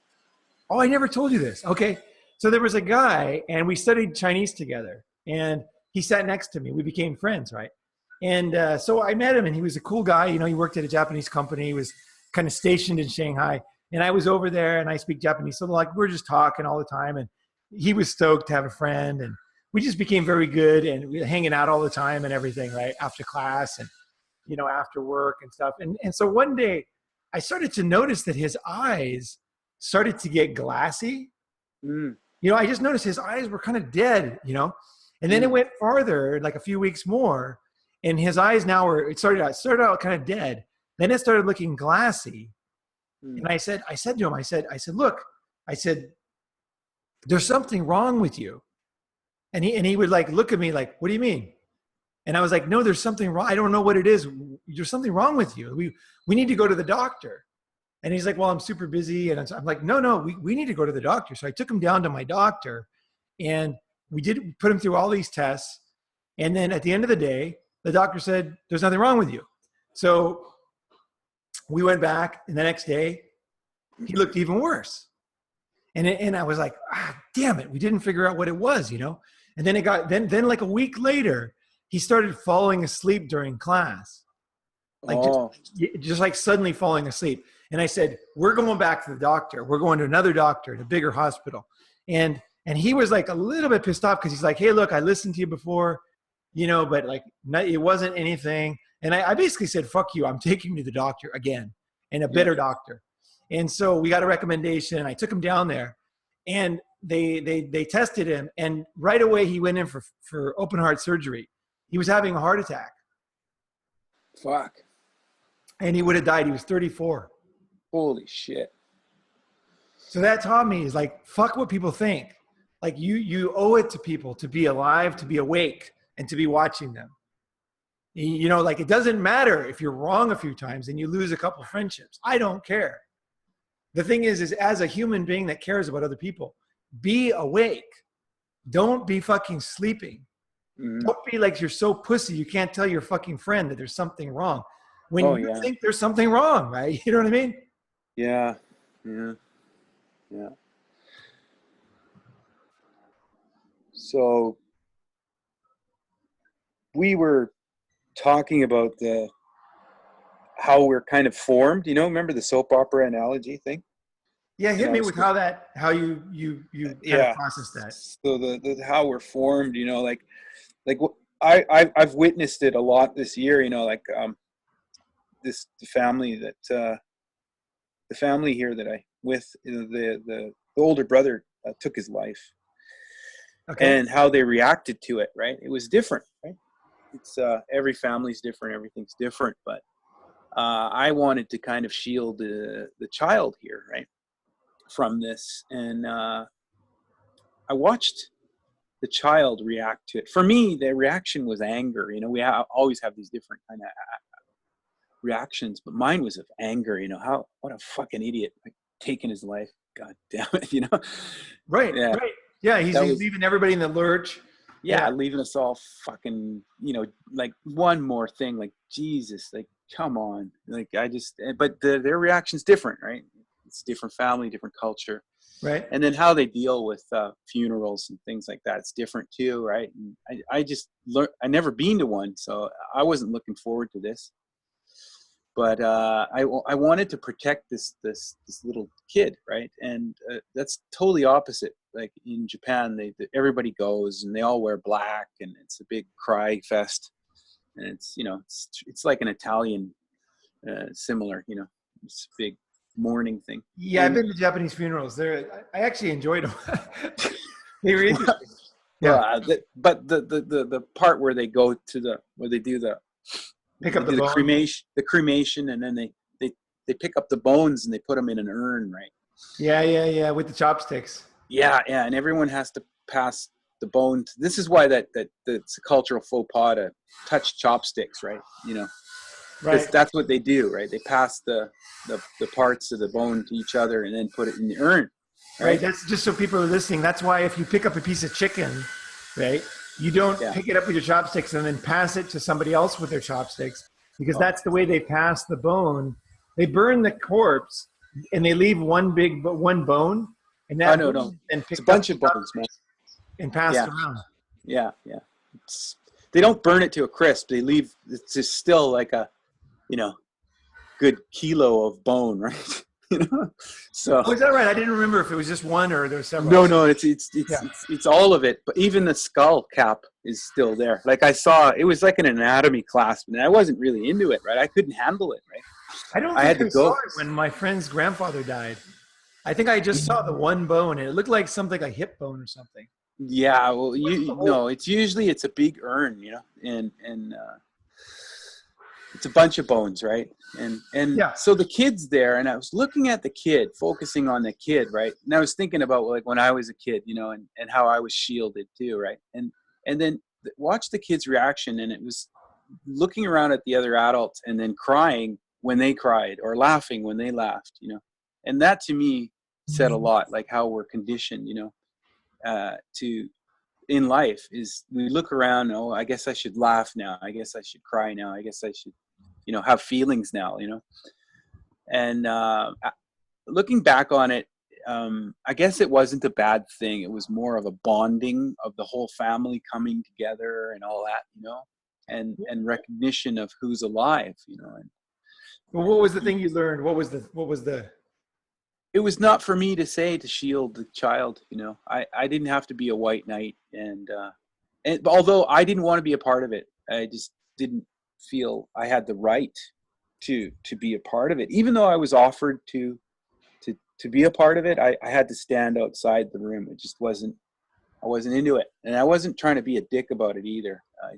Oh, I never told you this. Okay. So there was a guy, and we studied Chinese together, and he sat next to me. We became friends, right? And so I met him, and he was a cool guy. You know, he worked at a Japanese company. He was kind of stationed in Shanghai, and I was over there, and I speak Japanese. So like we're just talking all the time, and he was stoked to have a friend, and we just became very good, and we were hanging out all the time and everything, right? After class and, you know, after work and stuff. And so one day I started to notice that his eyes started to get glassy. You know, I just noticed his eyes were kind of dead, you know, and then it went farther, like a few weeks more, and his eyes now it started out kind of dead. Then it started looking glassy. And I said to him, I said, look, I said, there's something wrong with you. And he would like look at me like, what do you mean? And I was like, no, there's something wrong. I don't know what it is. There's something wrong with you. We need to go to the doctor. And he's like, well, I'm super busy. And I'm like, no, we need to go to the doctor. So I took him down to my doctor, and we put him through all these tests. And then at the end of the day, the doctor said, there's nothing wrong with you. So we went back, and the next day he looked even worse. And I was like, damn it, we didn't figure out what it was, you know? And then then like a week later, he started falling asleep during class. Like just like suddenly falling asleep. And I said, we're going back to the doctor. We're going to another doctor at a bigger hospital. And he was like a little bit pissed off because he's like, hey, look, I listened to you before, you know, but like it wasn't anything. And I basically said, fuck you, I'm taking you to the doctor again, and a better doctor. And so we got a recommendation. I took him down there, and they tested him, and right away he went in for open heart surgery. He was having a heart attack. Fuck. And he would have died. He was 34. Holy shit. So that taught me is like, fuck what people think. Like you owe it to people to be alive, to be awake, and to be watching them. You know, like it doesn't matter if you're wrong a few times and you lose a couple friendships. I don't care. The thing is as a human being that cares about other people, be awake. Don't be fucking sleeping. Don't be like you're so pussy you can't tell your fucking friend that there's something wrong. When you think there's something wrong, right? You know what I mean? Yeah. So we were talking about how we're kind of formed, remember the soap opera analogy thing? Yeah, hit me with how you kind of Yeah. process that. So the how we're formed, like I've witnessed it a lot this year, the family here that I with, the older brother took his life, Okay. and how they reacted to it, right? It was different, right? It's every family's different, everything's different, but I wanted to kind of shield the child here, right, from this, and I watched the child react to it. For me, the reaction was anger. We always have these different kind of reactions, but mine was of anger. What a fucking idiot, like, taking his life. God damn it, Right. Yeah, Right. Yeah. He's leaving everybody in the lurch. yeah, leaving us all fucking, like, one more thing, like, Jesus, like, come on, like, but their reaction's different, right? It's different family, different culture. Right. And then how they deal with funerals and things like that, it's different too, right? And I just learned, I never been to one, so I wasn't looking forward to this. But I wanted to protect this little kid, right? And that's totally opposite. Like in Japan, everybody goes and they all wear black, and it's a big cry fest, and it's it's like an Italian similar, it's a big mourning thing. Yeah, I've been to Japanese funerals. I actually enjoyed them. They were interesting. Yeah. But the part where they go to where they do Pick up the bone. the cremation, and then they pick up the bones and they put them in an urn, right? Yeah, with the chopsticks. Yeah, and everyone has to pass the bone. This is why that's a cultural faux pas to touch chopsticks, right? Because that's what they do, right? They pass the parts of the bone to each other and then put it in the urn. Right. That's just so people are listening. That's why if you pick up a piece of chicken, right, you don't pick it up with your chopsticks and then pass it to somebody else with their chopsticks, because that's the way they pass the bone. They burn the corpse and they leave one bone, and that no. and It's a bunch of bones, man, and passed around. Yeah. They don't burn it to a crisp. They leave. It's just still like a, good kilo of bone, right? So. Oh, is that right? I didn't remember if it was just one or there was several. No, it's all of it. But even the skull cap is still there. Like I saw, it was like an anatomy class, and I wasn't really into it, right? I couldn't handle it, right? I don't think I saw it when my friend's grandfather died. I think I just saw the one bone, and it looked like something like a hip bone or something. Yeah, well, it's usually a big urn, and it's a bunch of bones, right? And so the kid's there, and I was looking at the kid, focusing on the kid, right? And I was thinking about, like, when I was a kid, and how I was shielded too, right? And then watch the kid's reaction, and it was looking around at the other adults and then crying when they cried or laughing when they laughed, and that to me said a lot, like how we're conditioned, to in life is we look around, oh, I guess I should laugh now, I guess I should cry now, I guess I should have feelings now, and looking back on it, I guess it wasn't a bad thing. It was more of a bonding of the whole family coming together and all that, and recognition of who's alive, and well, what was the thing you learned? What was the it was not for me to say to shield the child, I didn't have to be a white knight, and although I didn't want to be a part of it, I just didn't feel I had the right to be a part of it. Even though I was offered to be a part of it, I had to stand outside the room. It just wasn't, I wasn't into it, and I wasn't trying to be a dick about it either. I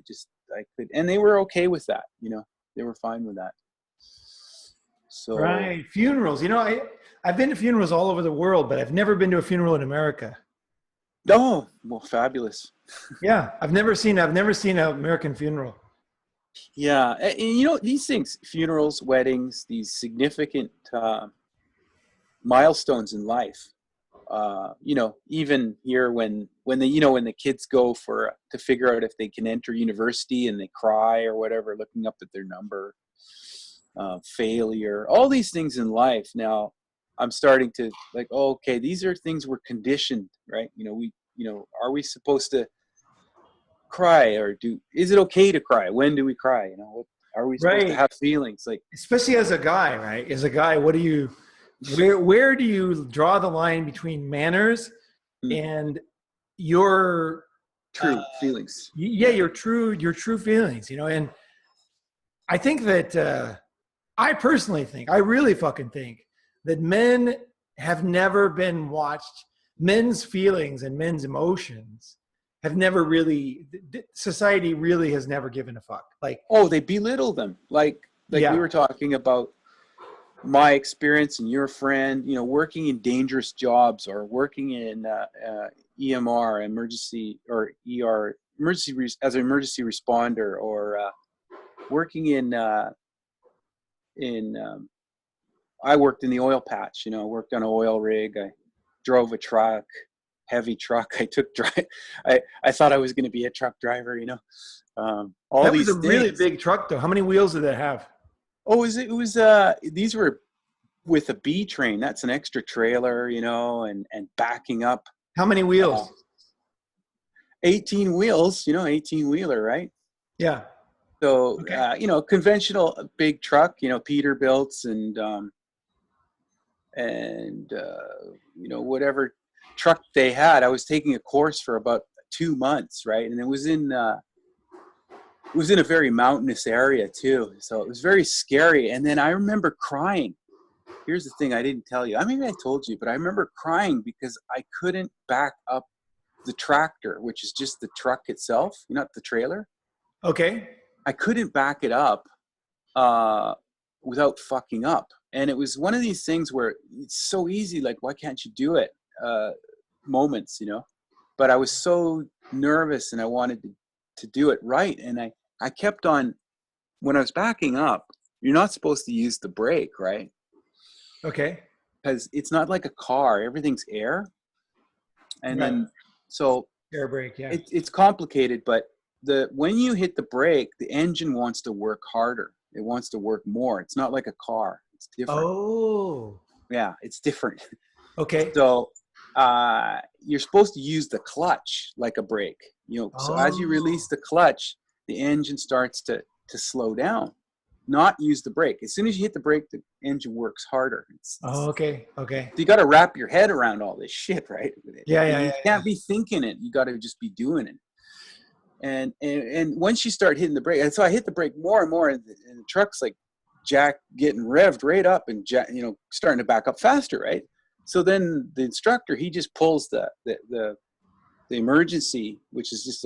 could, and they were okay with that, they were fine with that. So right, funerals. I've been to funerals all over the world, but I've never been to a funeral in America. Oh, well, fabulous. Yeah, I've never seen an American funeral. Yeah, and these things, funerals, weddings, these significant milestones in life. Even here when the kids go to figure out if they can enter university, and they cry or whatever, looking up at their number, failure, all these things in life. Now I'm starting to like, oh, okay, these are things we're conditioned, right? Are we supposed to cry, or is it okay to cry? When do we cry? You know, what, are we supposed to Right. have feelings? Like, Especially as a guy, right? As a guy, what do you, where do you draw the line between manners and your, true feelings? yeah, your true feelings, you know? And I think that, I personally think, I really fucking think that men have never been watched, men's feelings and men's emotions have never really, society really has never given a fuck. Like, Oh, they belittle them. Like yeah. we were talking about my experience and your friend, you know, working in dangerous jobs, or working in EMR, emergency, or ER, as an emergency responder, or working in I worked in the oil patch, you know, worked on an oil rig. I drove a truck, heavy truck. I thought I was going to be a truck driver, you know. All That was these a really things. big truck though. How many wheels did it have? Oh, it was these were with a B train. That's an extra trailer, you know, and backing up. How many wheels? 18 wheels, you know, 18 wheeler, right? Yeah. So, Okay. you know, conventional big truck, you know, Peterbilts and you know, whatever truck they had. I was taking a course for about 2 months, right? And it was in a very mountainous area too. So it was very scary. And then I remember crying. Here's the thing I didn't tell you. I mean, I told you, but I remember crying because I couldn't back up the tractor, which is just the truck itself, not the trailer. Okay. I couldn't back it up without fucking up. And it was one of these things where it's so easy, like, why can't you do it? Moments, you know. But I was so nervous and I wanted to do it right. And I kept on, when I was backing up, you're not supposed to use the brake, right? Okay. Because it's not like a car, everything's air. And Right. then, so Air brake, yeah. it's complicated, but when you hit the brake, the engine wants to work harder. It wants to work more. It's not like a car. It's different. Oh. Yeah, it's different. Okay. So you're supposed to use the clutch like a brake. You know, so as you release the clutch, the engine starts to slow down. Not use the brake. As soon as you hit the brake, the engine works harder. Okay. Okay. So you got to wrap your head around all this shit, right? Yeah. And Yeah. you Yeah. can't be thinking it. You got to just be doing it. And once you start hitting the brake, and so I hit the brake more and more, and the truck's like getting revved right up, and you know, starting to back up faster, right? So then the instructor, he just pulls the emergency, which is just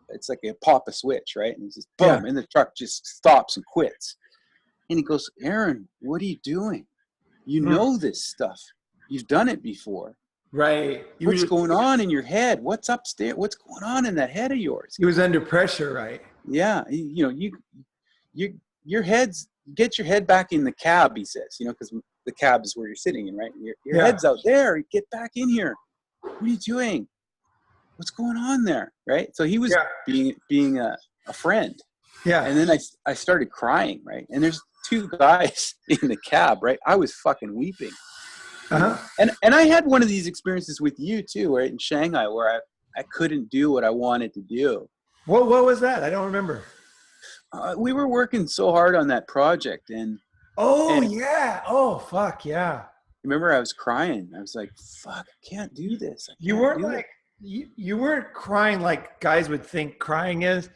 it's like a pop a switch, right? And it's just boom, and the truck just stops and quits. And he goes, Aaron, what are you doing? You know this stuff. You've done it before. Right. What's going on in your head? What's upstairs? What's going on in that head of yours? He was under pressure, right? Yeah, you know, your head's, get your head back in the cab, he says, you know, because the cab is where you're sitting in, right? Your head's out there. Get back in here. What are you doing? What's going on there, right? So he was being a friend. Yeah. And then I started crying, right? And there's two guys in the cab, right? I was fucking weeping. And I had one of these experiences with you too, right, in Shanghai, where I couldn't do what I wanted to do. What was that? I don't remember. We were working so hard on that project, and yeah. Oh fuck yeah. Remember, I was crying. I was like, "Fuck, I can't do this." You weren't like you weren't crying like guys would think crying is.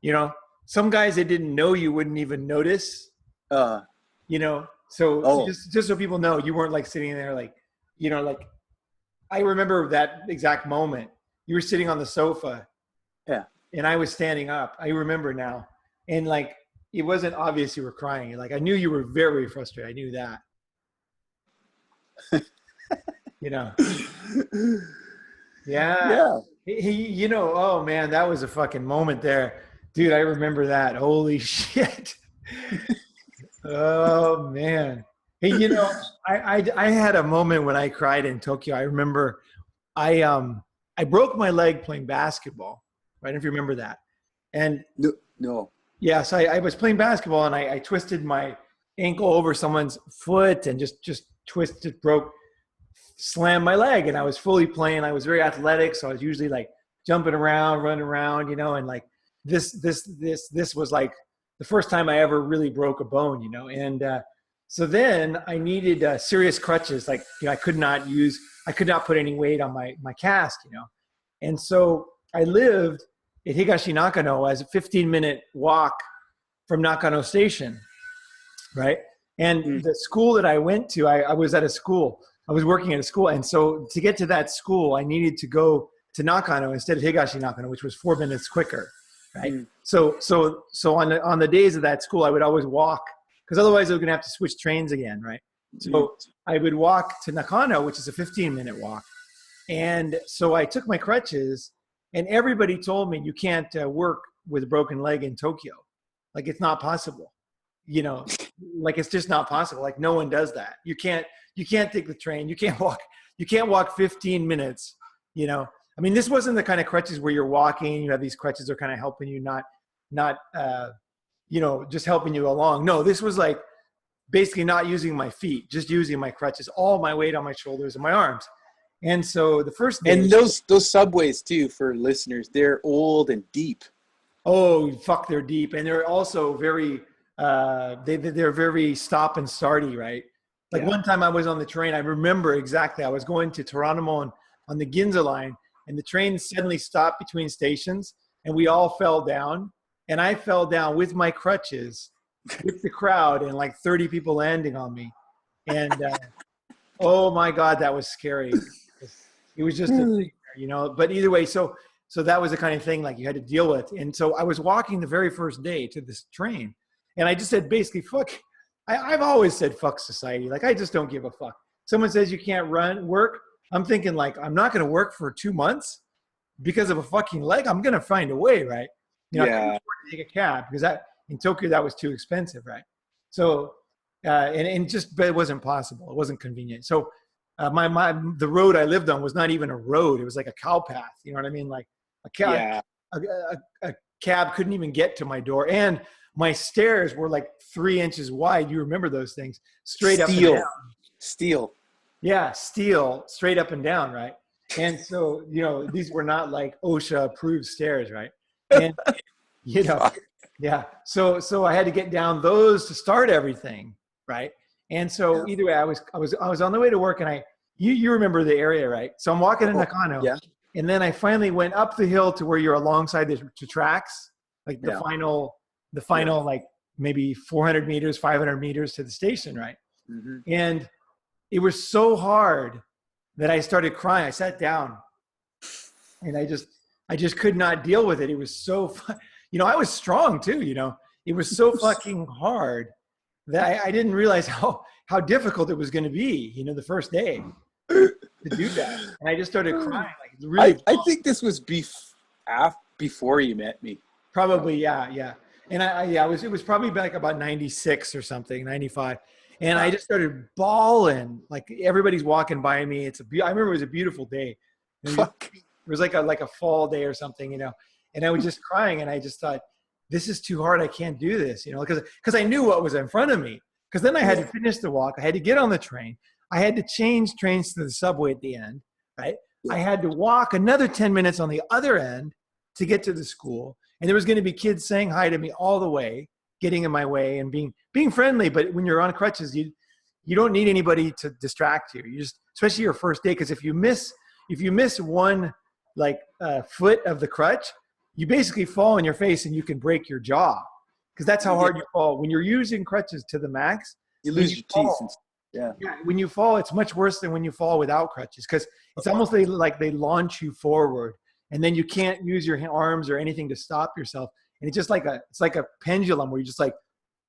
You know, some guys that didn't know you wouldn't even notice. You know, so just so people know, you weren't like sitting there like, you know, like I remember that exact moment. You were sitting on the sofa, and I was standing up. I remember now, and like it wasn't obvious you were crying. Like I knew you were very frustrated. I knew that. You know. Yeah. You know, oh man, that was a fucking moment there. Dude, I remember that. Holy shit. Oh man. Hey, you know, I had a moment when I cried in Tokyo. I remember I broke my leg playing basketball. I don't know if you remember that. And no. Yeah, so I was playing basketball and I twisted my ankle over someone's foot and just twisted, slammed my leg, and I was fully playing. I was very athletic, so I was usually like jumping around, running around, you know, and like this was like the first time I ever really broke a bone, you know. And so then I needed serious crutches. Like, you know, I could not put any weight on my cast, you know. And so I lived at Higashi Nakano as a 15-minute walk from Nakano Station, right? And the school that I went to, I was at a school. I was working at a school. And so to get to that school, I needed to go to Nakano instead of Higashi Nakano, which was 4 minutes quicker, right? So on the days of that school, I would always walk, because otherwise I was going to have to switch trains again, right? So I would walk to Nakano, which is a 15-minute walk. And so I took my crutches, and everybody told me, you can't work with a broken leg in Tokyo. Like, it's not possible, you know, like, it's just not possible. Like, no one does that. You can't take the train. You can't walk 15 minutes, you know. I mean, this wasn't the kind of crutches where you're walking, you have these crutches are kind of helping you, not you know, just helping you along. No, this was like basically not using my feet, just using my crutches, all my weight on my shoulders and my arms. And so the first day, and those subways too, for listeners, they're old and deep. Oh, fuck, they're deep. And they're also very, they're very stop and starty, right? Like one time I was on the train, I remember exactly, I was going to Toranomon on the Ginza line, and the train suddenly stopped between stations, and we all fell down. And I fell down with my crutches, with the crowd, and like 30 people landing on me. And oh my God, that was scary. It was just, you know, but either way, so that was the kind of thing like you had to deal with. And so I was walking the very first day to this train, and I just said, basically, fuck. I've always said fuck society. Like, I just don't give a fuck. Someone says you can't work. I'm thinking, like, I'm not going to work for 2 months because of a fucking leg. I'm going to find a way, right? You know, I couldn't afford to take a cab because in Tokyo that was too expensive, right? So but it wasn't possible. It wasn't convenient. So the road I lived on was not even a road. It was like a cow path. You know what I mean? Like a cab couldn't even get to my door, and my stairs were like 3 inches wide. You remember those things? Straight up and down. Steel. Yeah, steel, straight up and down, right? And so, you know, these were not like OSHA approved stairs, right? And you know, yeah. So I had to get down those to start everything, right? And so either way, I was on the way to work, and you remember the area, right? So I'm walking in Nakano, and then I finally went up the hill to where you're alongside the tracks, like the final like maybe 400 meters, 500 meters to the station, right? Mm-hmm. And it was so hard that I started crying. I sat down, and I just could not deal with it. It was so, you know, I was strong too, you know. It was so fucking hard that I didn't realize how difficult it was going to be, you know, the first day to do that. And I just started crying. Like, it's really I think this was before you met me. Probably, yeah. And it was probably like about 96 or something, 95. And I just started bawling. Like, everybody's walking by me. I remember it was a beautiful day. It was like a fall day or something, you know. And I was just crying, and I just thought, this is too hard. I can't do this, you know, because I knew what was in front of me. Because then I had to finish the walk. I had to get on the train. I had to change trains to the subway at the end, right? I had to walk another 10 minutes on the other end to get to the school. And there was going to be kids saying hi to me all the way, getting in my way and being friendly. But when you're on crutches, you don't need anybody to distract you. You just, especially your first day, because if you miss one like foot of the crutch, you basically fall on your face and you can break your jaw, because that's how hard you fall. When you're using crutches to the max, you lose your teeth. Yeah, when you fall, it's much worse than when you fall without crutches, because it's almost like they launch you forward, and then you can't use your arms or anything to stop yourself. And it's just like a pendulum where you just like,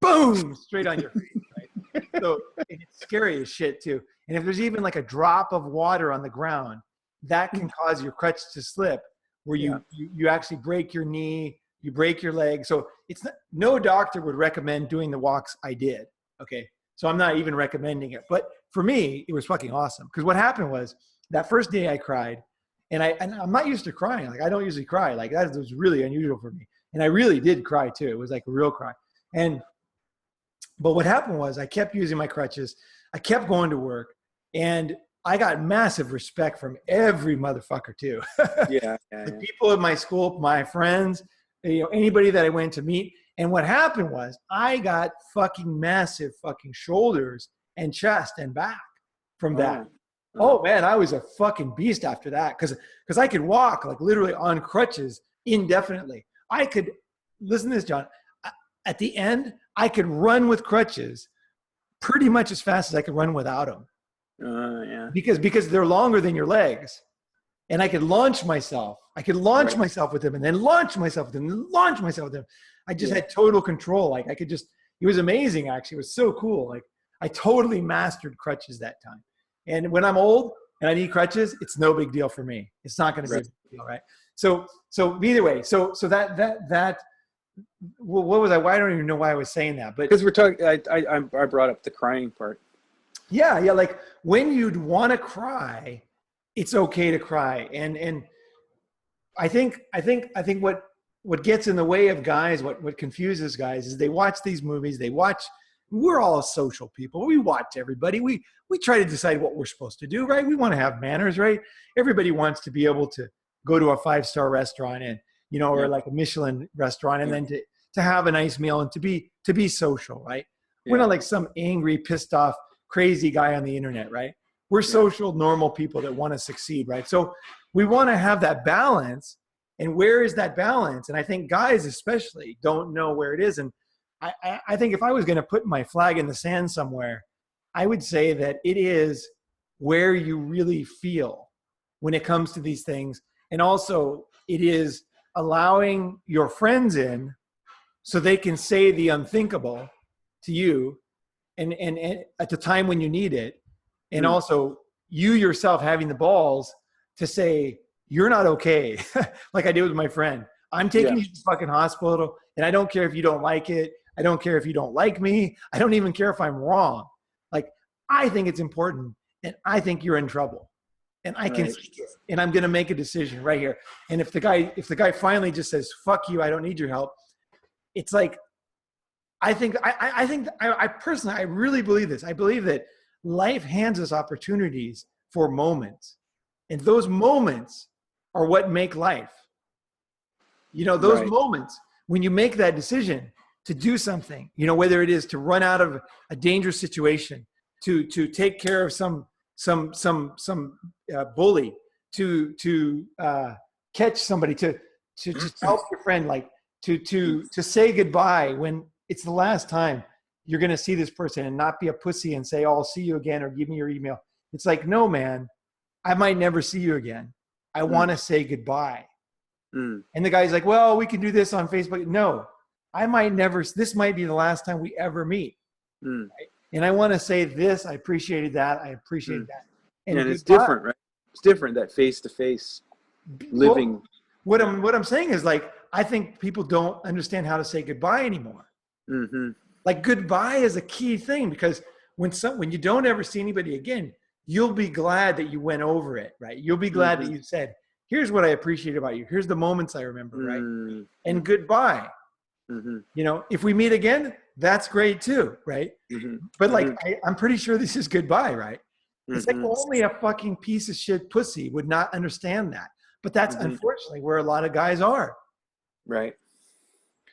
boom, straight on your face, right? So it's scary as shit too. And if there's even like a drop of water on the ground, that can cause your crutch to slip, where you actually break your knee, you break your leg. So no doctor would recommend doing the walks I did. Okay. So I'm not even recommending it. But for me, it was fucking awesome. Because what happened was, that first day I cried, and I'm not used to crying. Like, I don't usually cry. Like, that was really unusual for me. And I really did cry too. It was like a real cry. But what happened was, I kept using my crutches. I kept going to work. And I got massive respect from every motherfucker too. Yeah. The people in my school, my friends, anybody that I went to meet. And what happened was I got fucking massive fucking shoulders and chest and back from that. Oh man, I was a fucking beast after that because I could walk like literally on crutches indefinitely. I could, listen to this, John. At the end, I could run with crutches pretty much as fast as I could run without them. Yeah. Because they're longer than your legs. And I could launch myself. I could launch myself with them and then launch myself with them and launch myself with them. I just had total control. Like I could just, it was amazing actually. It was so cool. Like I totally mastered crutches that time. And when I'm old and I need crutches, it's no big deal for me. It's not going to be a big deal, right? So either way, so that what was I? Why I don't even know why I was saying that, but because we're talking, I brought up the crying part. Yeah. Like when you'd want to cry, it's okay to cry. And I think what gets in the way of guys, what confuses guys is they watch these movies, we're all social people. We watch everybody. We try to decide what we're supposed to do, right? We want to have manners, right? Everybody wants to be able to go to a 5-star restaurant and, or like a Michelin restaurant and then to have a nice meal and to be social, right? We're not like some angry, pissed off, crazy guy on the internet, right? We're social, normal people that want to succeed, right? So we want to have that balance. And where is that balance? And I think guys especially don't know where it is. And I think if I was going to put my flag in the sand somewhere, I would say that it is where you really feel when it comes to these things. And also it is allowing your friends in so they can say the unthinkable to you and at the time when you need it. And also you yourself having the balls to say, you're not okay. Like I did with my friend. I'm taking you to the fucking hospital and I don't care if you don't like it. I don't care if you don't like me. I don't even care if I'm wrong. Like, I think it's important and I think you're in trouble and I can, and I'm going to make a decision right here. And if the guy finally just says, fuck you, I don't need your help. It's like, I personally, I really believe this. I believe that life hands us opportunities for moments, and those moments are what make life. Those moments when you make that decision to do something, whether it is to run out of a dangerous situation, to take care of some bully, to catch somebody, to help your friend, like to say goodbye when it's the last time you're going to see this person, and not be a pussy and say, oh, I'll see you again, or give me your email. It's like, no, man, I might never see you again. I want to say goodbye. And the guy's like, well, we can do this on Facebook. No, this might be the last time we ever meet. Right? And I want to say this, I appreciated that. I appreciated that. And it's different, right? It's different, that face-to-face living. Well, what I'm saying is, like, I think people don't understand how to say goodbye anymore. Like, goodbye is a key thing, because when you don't ever see anybody again, you'll be glad that you went over it, right? You'll be glad that you said, here's what I appreciate about you. Here's the moments I remember, right? And goodbye. If we meet again, that's great too, right? But like, I'm pretty sure this is goodbye, right? It's like only a fucking piece of shit pussy would not understand that. But that's unfortunately where a lot of guys are. Right.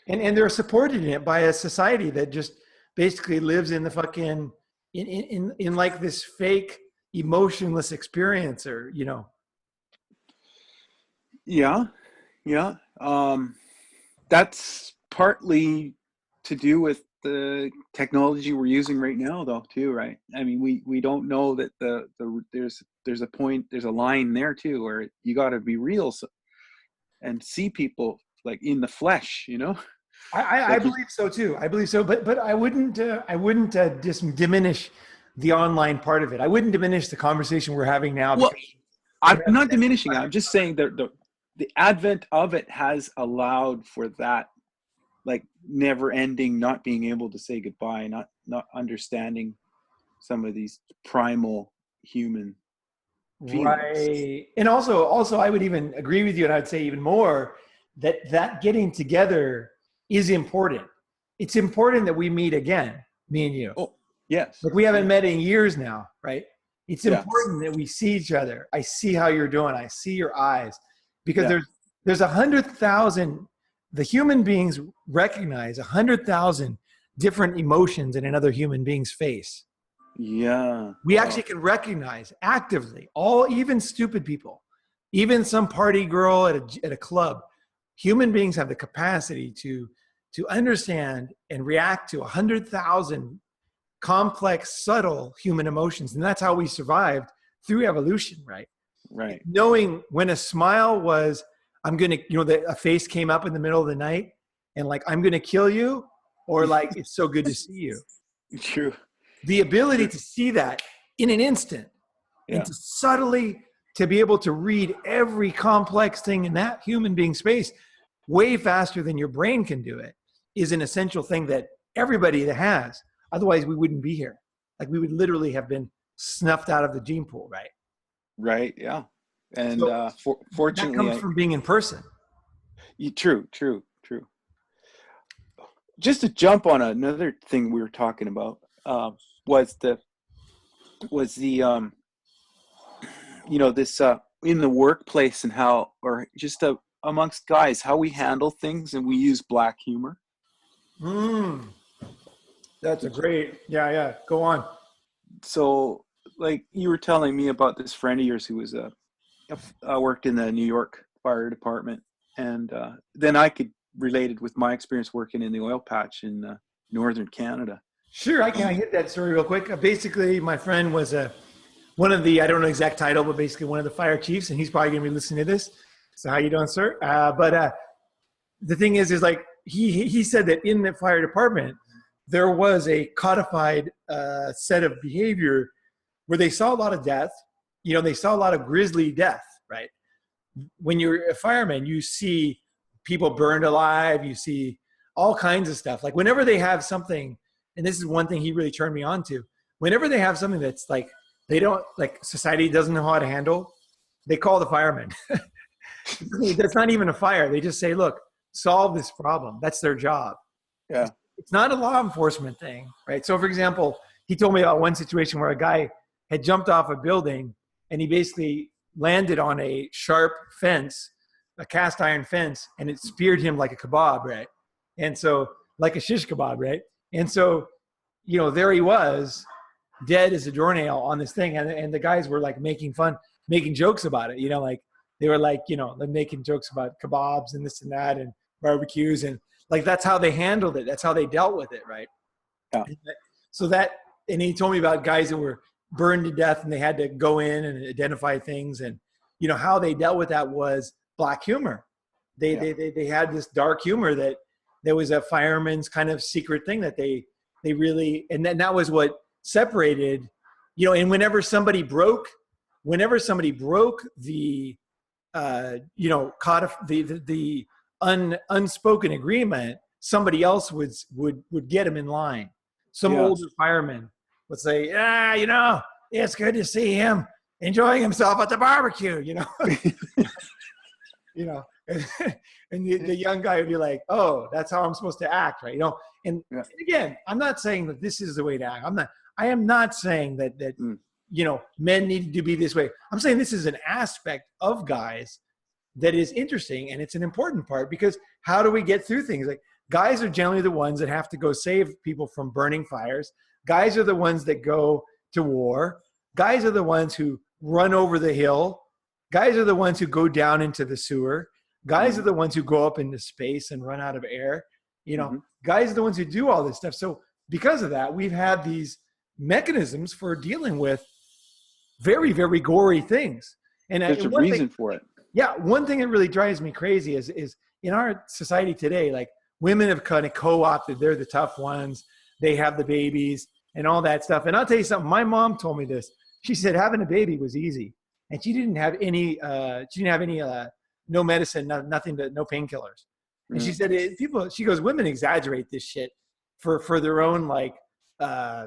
And they're supported in it by a society that just basically lives in the fucking, in like this fake emotionless experience, or, Yeah. That's partly to do with the technology we're using right now, though, too, right? I mean, we don't know that there's a line there too, where you got to be real and see people like in the flesh, I believe so too. I believe so, but I wouldn't diminish the online part of it. I wouldn't diminish the conversation we're having now. Well, I'm not diminishing it. I'm just saying that the advent of it has allowed for that, like, never ending, not being able to say goodbye, not understanding some of these primal human feelings. Right. And also I would even agree with you, and I'd say even more that getting together is important. It's important that we meet again, me and you. Oh, yes. Like, we haven't met in years now, right? It's Yeah. important that we see each other. I see how you're doing. I see your eyes, because Yeah. there's 100,000. The human beings recognize 100,000 different emotions in another human being's face. Yeah. We Wow. actually can recognize actively even stupid people, even some party girl at a club. Human beings have the capacity to understand and react to 100,000 complex, subtle human emotions. And that's how we survived through evolution, right? Right. Knowing when a smile was, I'm going to, a face came up in the middle of the night and like, I'm going to kill you, or like, it's so good to see you. True. The ability to see that in an instant, and to subtly to be able to read every complex thing in that human being space way faster than your brain can do it, is an essential thing that everybody that has. Otherwise, we wouldn't be here. Like, we would literally have been snuffed out of the gene pool, right? Right. Yeah. And So that fortunately, comes from being in person. true. Just to jump on another thing we were talking about, was the this in the workplace, and how, or just amongst guys, how we handle things, and we use black humor. That's a great, yeah. Go on. So, like, you were telling me about this friend of yours who was worked in the New York Fire Department, and then I could relate it with my experience working in the oil patch in northern Canada. Sure, I can hit that story real quick. Basically, my friend was one of the, I don't know the exact title, but basically one of the fire chiefs, and he's probably going to be listening to this. So how you doing, sir? But the thing is like, he said that in the fire department, there was a codified set of behavior where they saw a lot of death. They saw a lot of grisly death, right? When you're a fireman, you see people burned alive. You see all kinds of stuff. Like, whenever they have something, and this is one thing he really turned me on to, whenever they have something that's like, they don't, like, society doesn't know how to handle, they call the firemen. That's not even a fire. They just say, look, solve this problem. That's their job. Yeah. It's not a law enforcement thing, right? So, for example, he told me about one situation where a guy had jumped off a building and he basically landed on a sharp fence, a cast iron fence, and it speared him like a kebab, right? And so, like a shish kebab, right? And so, there he was, dead as a doornail on this thing. And the guys were like making jokes about it, like they were like, making jokes about kebabs and this and that and barbecues. And like, that's how they handled it. That's how they dealt with it. Right. Yeah. So and he told me about guys that were burned to death and they had to go in and identify things. And, how they dealt with that was black humor. They had this dark humor that there was a fireman's kind of secret thing that they really, and then that was what separated, and whenever somebody broke the, the unspoken agreement, somebody else would get him in line. Some older fireman would say, it's good to see him enjoying himself at the barbecue, and the young guy would be like, oh, that's how I'm supposed to act, right? And again, I'm not saying that this is the way to act. I am not saying that men need to be this way. I'm saying this is an aspect of guys that is interesting, and it's an important part, because how do we get through things? Like, guys are generally the ones that have to go save people from burning fires. Guys are the ones that go to war. Guys are the ones who run over the hill. Guys are the ones who go down into the sewer. Guys are the ones who go up into space and run out of air. Guys are the ones who do all this stuff. So because of that, we've had these mechanisms for dealing with very, very gory things. And there's a reason for it. Yeah. One thing that really drives me crazy is in our society today, like, women have kind of co-opted. They're the tough ones. They have the babies and all that stuff. And I'll tell you something. My mom told me this. She said having a baby was easy. And she didn't have any, no medicine, nothing, no painkillers. And she said, she goes, women exaggerate this shit for their own, like,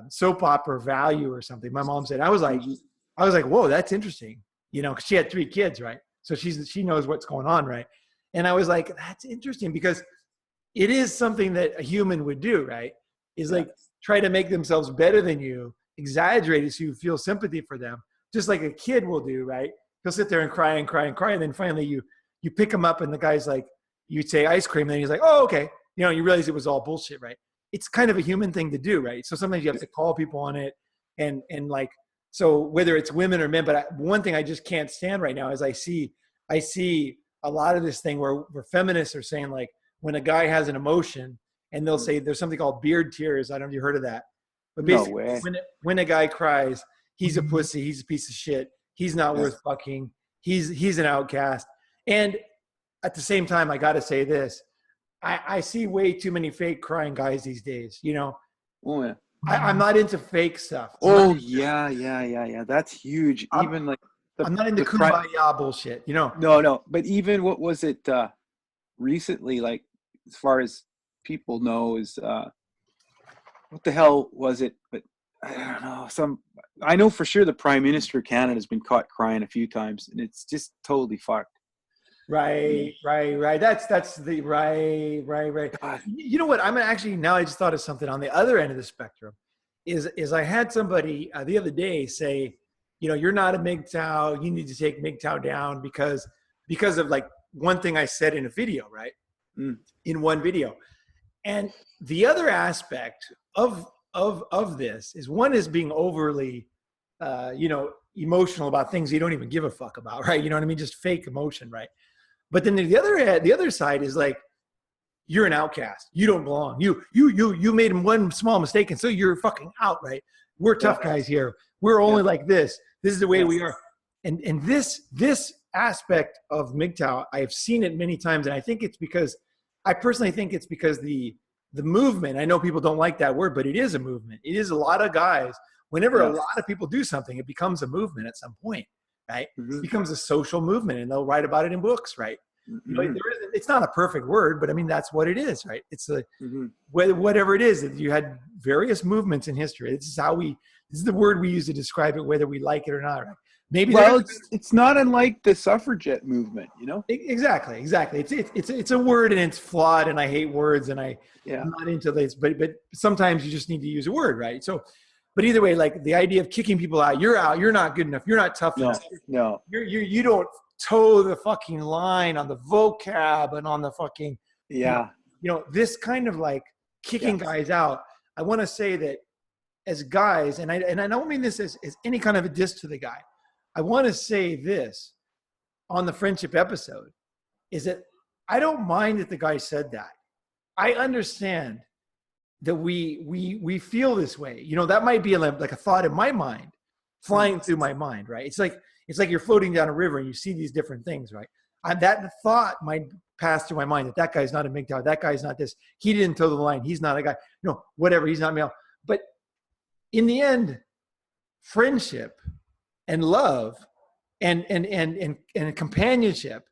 soap opera value or something. My mom said, I was like, whoa, that's interesting. Cause she had 3 kids, right? So she knows what's going on. Right. And I was like, that's interesting, because it is something that a human would do, right? Is like, try to make themselves better than you, exaggerate it so you feel sympathy for them. just like a kid will do, right? He'll sit there and cry and cry and cry. And then finally you pick him up and the guy's like, you'd say ice cream. And then he's like, oh, okay. You realize it was all bullshit, right? It's kind of a human thing to do, right? So sometimes you have to call people on it. And like, so whether it's women or men, but one thing I just can't stand right now is I see a lot of this thing where feminists are saying, like, when a guy has an emotion and they'll say there's something called beard tears. I don't know if you heard of that. But basically, when a guy cries, he's a pussy, he's a piece of shit, he's not worth fucking, he's an outcast. And at the same time, I got to say this, I see way too many fake crying guys these days, Oh, yeah. I'm not into fake stuff. Yeah. That's huge. Even like I'm not into kumbaya bullshit, No. But even what was it recently, like as far as people know, is what the hell was it? But I don't know. I know for sure the Prime Minister of Canada has been caught crying a few times, and it's just totally fucked. Right. That's the right. God. You know what? I'm actually, now I just thought of something on the other end of the spectrum. Is I had somebody the other day say, you're not a MGTOW. You need to take MGTOW down because of like one thing I said in a video, right? In one video. And the other aspect of this is, one is being overly, emotional about things you don't even give a fuck about, right? You know what I mean? Just fake emotion, right? But then the other side is like, you're an outcast. You don't belong. You made one small mistake, and so you're fucking out, right? We're tough guys here. We're only like this. This is the way we are. And this aspect of MGTOW, I have seen it many times, and I personally think it's because the movement, I know people don't like that word, but it is a movement. It is a lot of guys. Whenever a lot of people do something, it becomes a movement at some point, right? It becomes a social movement, and they'll write about it in books, right? It's not a perfect word, but I mean, that's what it is, right? It's whatever it is. You had various movements in history. This is the word we use to describe it, whether we like it or not, right? It's not unlike the suffragette movement, Exactly. It's a word, and it's flawed, and I hate words, and I'm not into this, but sometimes you just need to use a word, right? So, but either way, like the idea of kicking people out, you're not good enough, you're not tough enough. No. You don't toe the fucking line on the vocab and on the fucking, this kind of like kicking guys out. I want to say that as guys, and I don't mean this as any kind of a diss to the guy. I want to say this on the friendship episode, is that I don't mind that the guy said that. I understand that we feel this way. That might be like a thought in my mind, flying through my mind, right? It's like you're floating down a river and you see these different things, right? That thought might pass through my mind that guy's not a MGTOW, that guy's not this, he didn't toe the line, he's not a guy, whatever, he's not male. But in the end, friendship and love and companionship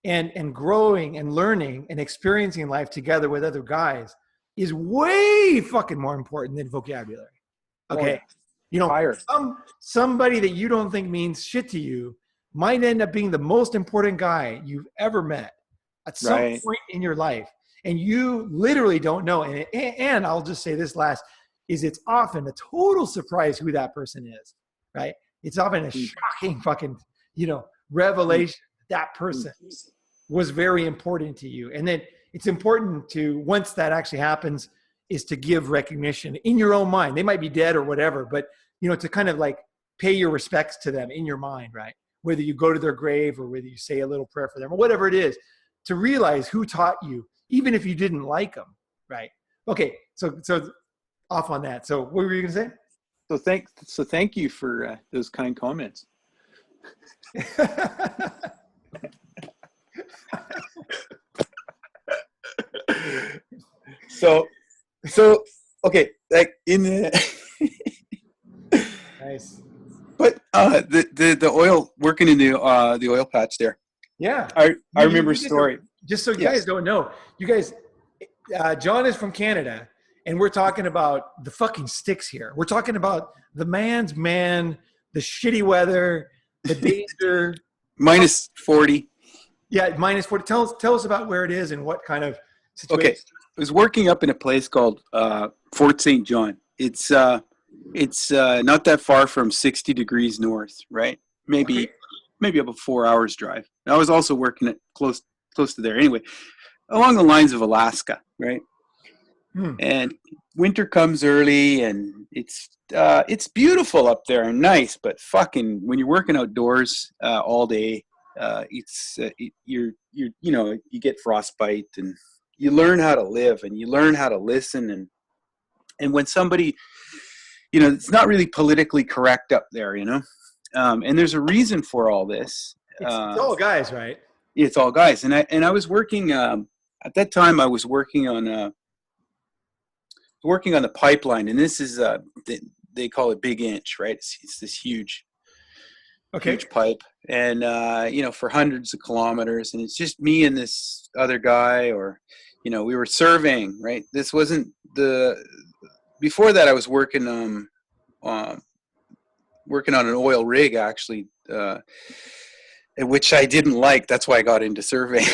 and growing and learning and experiencing life together with other guys is way fucking more important than vocabulary. Okay. Somebody that you don't think means shit to you might end up being the most important guy you've ever met at some point in your life. And you literally don't know. And I'll just say this last, is it's often a total surprise who that person is, right? It's often a shocking fucking, revelation that person was very important to you. And then it's important to, once that actually happens, is to give recognition in your own mind. They might be dead or whatever, but to kind of like pay your respects to them in your mind, right? Whether you go to their grave or whether you say a little prayer for them or whatever it is, to realize who taught you, even if you didn't like them, right? Okay, so off on that. So what were you gonna say? So thank you for those kind comments. So okay, like in the nice. But the oil, working in the oil patch there. Yeah, I remember a story. Just so you guys don't know, you guys, John is from Canada, and we're talking about the fucking sticks here. We're talking about the man's man, the shitty weather, the danger. Minus 40. Yeah, minus 40. Tell us about where it is and what kind of situation. Okay, I was working up in a place called Fort St. John. It's It's not that far from 60 degrees north, right? Okay. Maybe about 4 hours drive. I was also working at close to there. Anyway, along the lines of Alaska, right? Hmm. And winter comes early, and it's beautiful up there and nice, but fucking when you're working outdoors all day, you're you get frostbite, and you learn how to live, and you learn how to listen, and when somebody, it's not really politically correct up there, and there's a reason for all this. It's all guys, right? It's all guys, and I was working at that time. I was working on the pipeline, and this is they call it Big Inch, right? It's this huge Okay. pipe, and for hundreds of kilometers, and it's just me and this other guy, or we were surveying, right? This wasn't before that. I was working on an oil rig, actually, which I didn't like. That's why I got into surveying.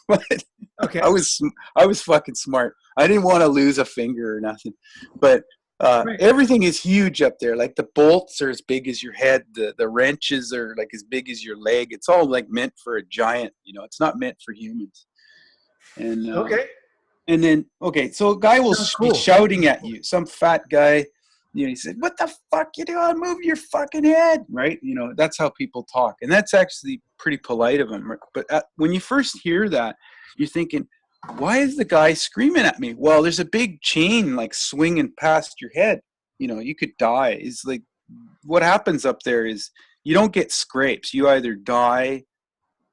But Okay. I was fucking smart. I didn't want to lose a finger or nothing. But Right. everything is huge up there. Like the bolts are as big as your head. The wrenches are like as big as your leg. It's all like meant for a giant. It's not meant for humans. And Okay. and then so a guy will Sounds be cool. shouting at you. Some fat guy. He said, "What the fuck you doing? Move your fucking head!" Right? That's how people talk, and that's actually pretty polite of him. But when you first hear that, you're thinking, "Why is the guy screaming at me?" Well, there's a big chain like swinging past your head. You could die. It's like what happens up there is you don't get scrapes. You either die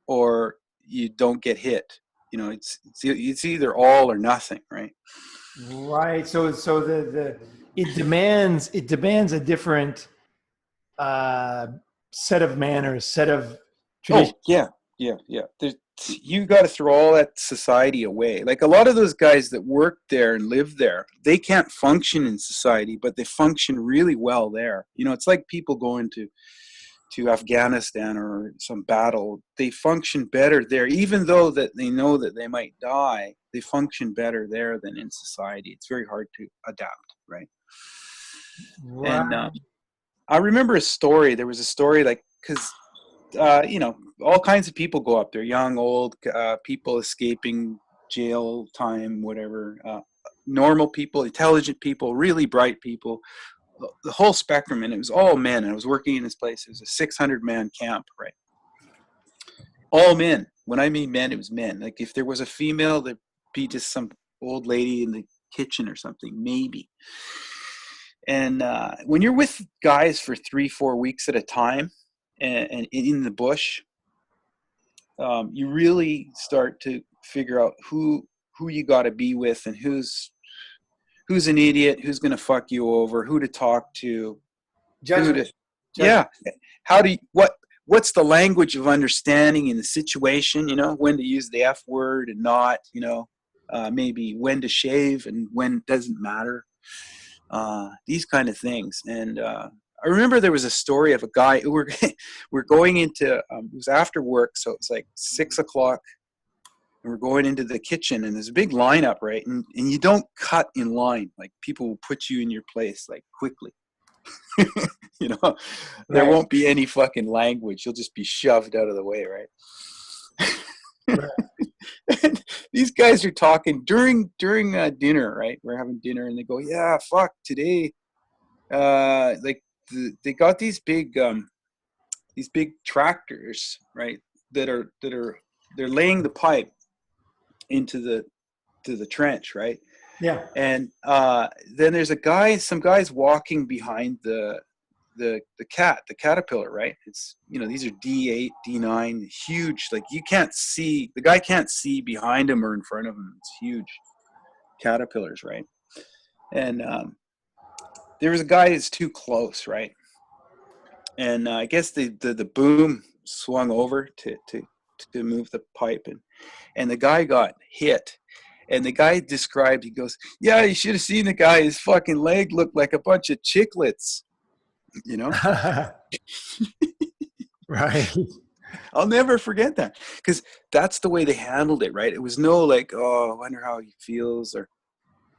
or you don't get hit. It's either all or nothing, right? Right. So the it demands a different uh, set of manners, set of tradition. Oh yeah, yeah. You got to throw all that society away. Like a lot of those guys that work there and live there, they can't function in society, but they function really well there. It's like people going to Afghanistan or some battle. They function better there, even though that they know that they might die. They function better there than in society. It's very hard to adapt, right? And Right. I remember a story. There was a story like because all kinds of people go up there, young, old, people escaping jail time, whatever, normal people, intelligent people, really bright people, the whole spectrum. And it was all men. And I was working in this place. It was a 600-man camp, right? All men. When I mean men, it was men. Like if there was a female, there'd be just some old lady in the kitchen or something, maybe. And when you're with guys for 3-4 weeks at a time, and in the bush, you really start to figure out who you got to be with, and who's an idiot, who's going to fuck you over, who to talk to, Judgment. yeah, how do you, what's the language of understanding in the situation, when to use the F word and not, maybe when to shave and when it doesn't matter, these kind of things. And I remember there was a story of a guy who we're going into, it was after work, so it's like 6:00, and we're going into the kitchen, and there's a big lineup, right? And you don't cut in line. Like people will put you in your place like quickly. There Right. won't be any fucking language. You'll just be shoved out of the way, right? Right. And these guys are talking during dinner, right? We're having dinner, and they go, "Yeah, fuck today." Like they got these big tractors, right? They're laying the pipe into the trench, right? Yeah. And then there's some guys walking behind the caterpillar, right? It's these are D8, D9, huge. Like you can't see, the guy can't see behind him or in front of him. It's huge caterpillars, right? And there was a guy that's too close, right? And I guess the boom swung over to move the pipe, and the guy got hit. And the guy described, he goes, "Yeah, you should have seen the guy. His fucking leg looked like a bunch of chiclets." Right. I'll never forget that, because that's the way they handled it, right? It was no like, "Oh, I wonder how he feels," or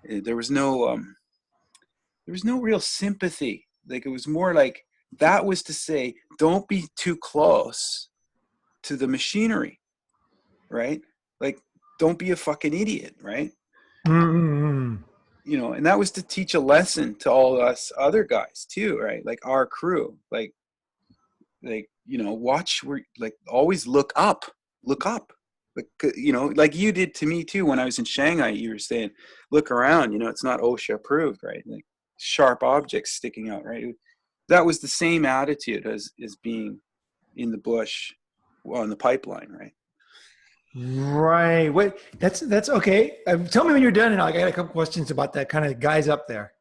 there was no there was no real sympathy. Like, it was more like, that was to say, don't be too close to the machinery, right? Like, don't be a fucking idiot, right? Mm-hmm. You know, and that was to teach a lesson to all us other guys too, right? Like our crew, like, you know, watch where, like, always look up, like, you know, like you did to me too when I was in Shanghai. You were saying, look around, you know, it's not OSHA approved, right? Like sharp objects sticking out, right? That was the same attitude as being in the bush on the pipeline, right? Right. Wait, that's okay. Tell me when you're done, and I got a couple questions about that kind of guys up there.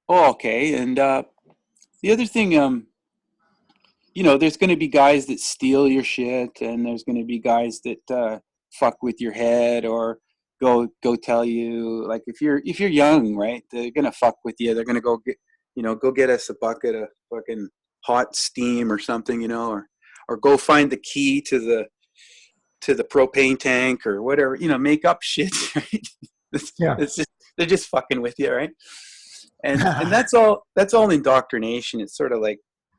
Oh, okay. And the other thing, you know, there's going to be guys that steal your shit, and there's going to be guys that fuck with your head or go tell you, like, if you're young, right? They're going to fuck with you. They're going to go get us a bucket of fucking hot steam or something, you know, or go find the key to the propane tank or whatever, you know, make up shit, right? Yeah. It's just, they're just fucking with you, right? And that's all indoctrination. It's sort of like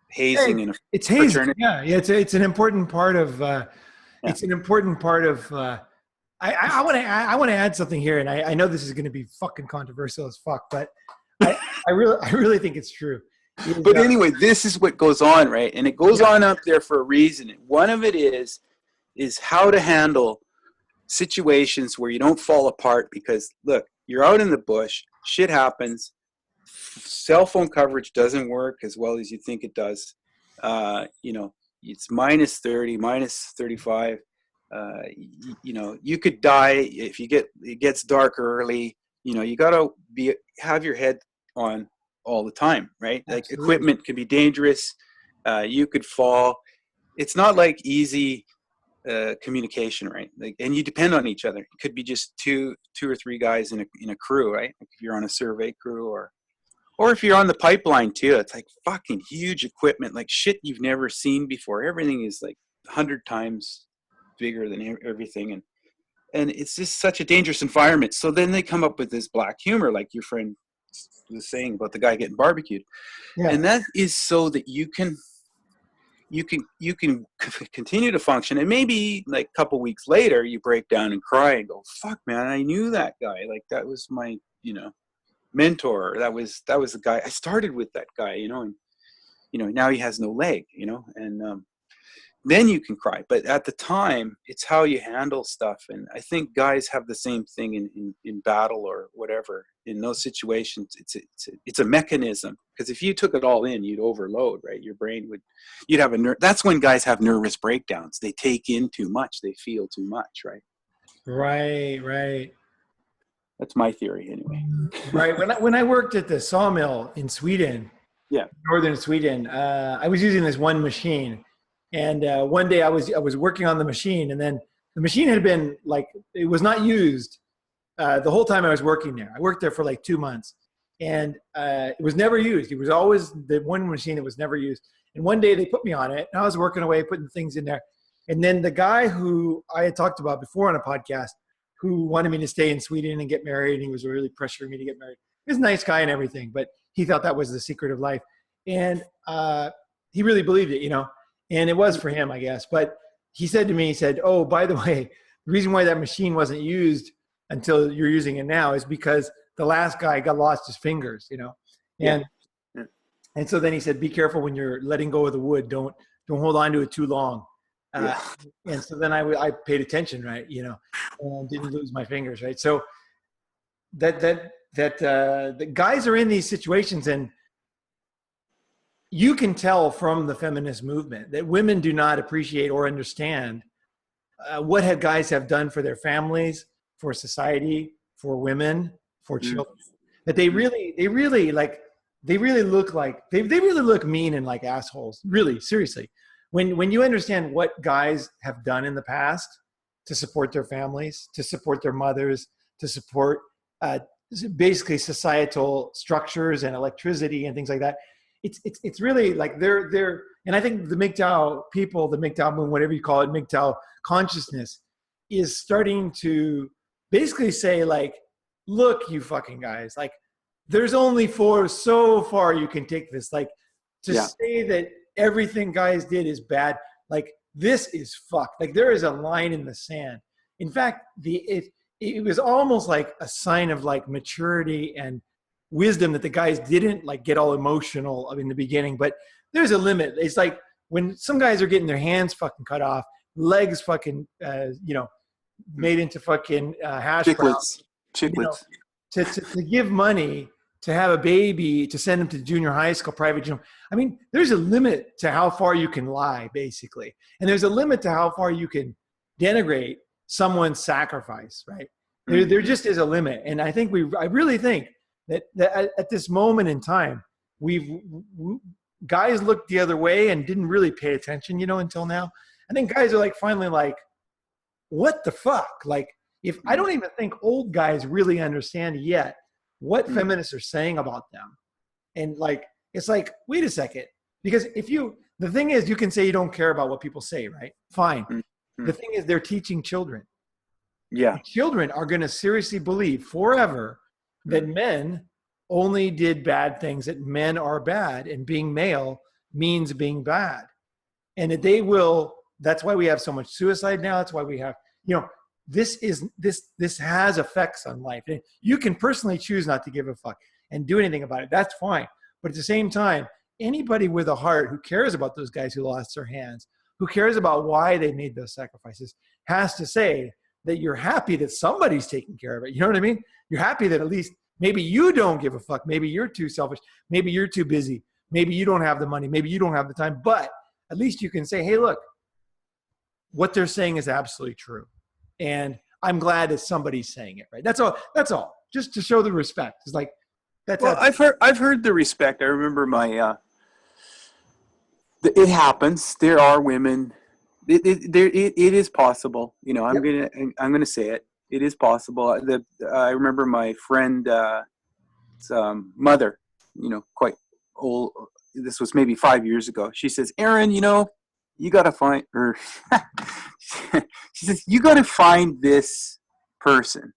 hazing Hey, in a it's hazing. fraternity. Yeah, yeah. It's an important part of. Yeah. It's an important part of. I want to add something here, and I know this is going to be fucking controversial as fuck, but I really think it's true. But anyway, this is what goes on, right? And it goes on up there for a reason. One of it is how to handle situations where you don't fall apart, because look, you're out in the bush, shit happens, cell phone coverage doesn't work as well as you think it does. You know, it's minus 30, minus 35. You know, you could die if it gets dark early. You know, you gotta have your head on all the time, right? Like, Absolutely. equipment can be dangerous. You could fall. It's not like easy communication, right? Like, and you depend on each other. It could be just two or three guys in a crew, right? Like if you're on a survey crew, or if you're on the pipeline too, it's like fucking huge equipment, like shit you've never seen before. Everything is like 100 times bigger than everything, and it's just such a dangerous environment. So then they come up with this black humor, like your friend was saying about the guy getting barbecued. Yeah. And that is so that you can continue to function, and maybe like a couple weeks later you break down and cry and go, fuck man, I knew that guy, like that was my, you know, mentor. That was the guy I started with, that guy, you know, and you know, now he has no leg, you know, and then you can cry. But at the time, it's how you handle stuff. And I think guys have the same thing in battle or whatever. In those situations, it's a mechanism, because if you took it all in, you'd overload, right? Your brain you'd have that's when guys have nervous breakdowns. They take in too much. They feel too much, right? Right. That's my theory anyway. Right. When I worked at the sawmill in Sweden, Yeah. northern Sweden, I was using this one machine, and one day I was working on the machine, and then the machine had been like, it was not used the whole time I was working there. I worked there for like 2 months, and it was never used. It was always the one machine that was never used. And one day they put me on it, and I was working away, putting things in there. And then the guy who I had talked about before on a podcast, who wanted me to stay in Sweden and get married, and he was really pressuring me to get married. He was a nice guy and everything, but he thought that was the secret of life. And he really believed it, you know, and it was for him, I guess. But he said to me, he said, oh, by the way, the reason why that machine wasn't used until you're using it now is because the last guy lost his fingers, you know. And and so then he said, be careful when you're letting go of the wood. Don't hold on to it too long. And so then I paid attention, right, you know, and didn't lose my fingers, right? So the guys are in these situations, and you can tell from the feminist movement that women do not appreciate or understand what guys have done for their families, for society, for women, for children. That they really look mean and like assholes. Really, seriously. When you understand what guys have done in the past to support their families, to support their mothers, to support basically societal structures and electricity and things like that, it's really like they're and I think the MGTOW people, the MGTOW movement, whatever you call it, MGTOW consciousness is starting to basically say, like, look, you fucking guys, like, there's only so far you can take this. Like, to say that everything guys did is bad, like, this is fucked. Like, there is a line in the sand. In fact, it was almost like a sign of like maturity and wisdom that the guys didn't like get all emotional in the beginning. But there's a limit. It's like when some guys are getting their hands fucking cut off, legs fucking, made into fucking hash browns. Chiclets. To give money to have a baby, to send them to junior high school, private junior. I mean, there's a limit to how far you can lie, basically. And there's a limit to how far you can denigrate someone's sacrifice, right? There just is a limit. And I think I really think that at this moment in time, guys looked the other way and didn't really pay attention, until now. I think guys are like finally like, what the fuck? Like, if I don't even think old guys really understand yet what feminists are saying about them. And like, it's like, wait a second. Because the thing is, you can say you don't care about what people say, right? Fine. The thing is, they're teaching children. Yeah. Children are going to seriously believe forever that men only did bad things, that men are bad, and being male means being bad. And that that's why we have so much suicide now. That's why we have, this has effects on life. And you can personally choose not to give a fuck and do anything about it. That's fine. But at the same time, anybody with a heart who cares about those guys who lost their hands, who cares about why they made those sacrifices, has to say that you're happy that somebody's taking care of it. You know what I mean? You're happy that at least maybe you don't give a fuck. Maybe you're too selfish. Maybe you're too busy. Maybe you don't have the money. Maybe you don't have the time. But at least you can say, hey, look, what they're saying is absolutely true. And I'm glad that somebody's saying it, right? That's all. That's all. Just to show the respect. It's like, I've heard the respect. I remember it happens. There are women. It is possible. I'm gonna say it. It is possible. I remember my friend, mother. Quite old. This was maybe 5 years ago. She says, "Aaron, you gotta find," or she says, "You gotta find this person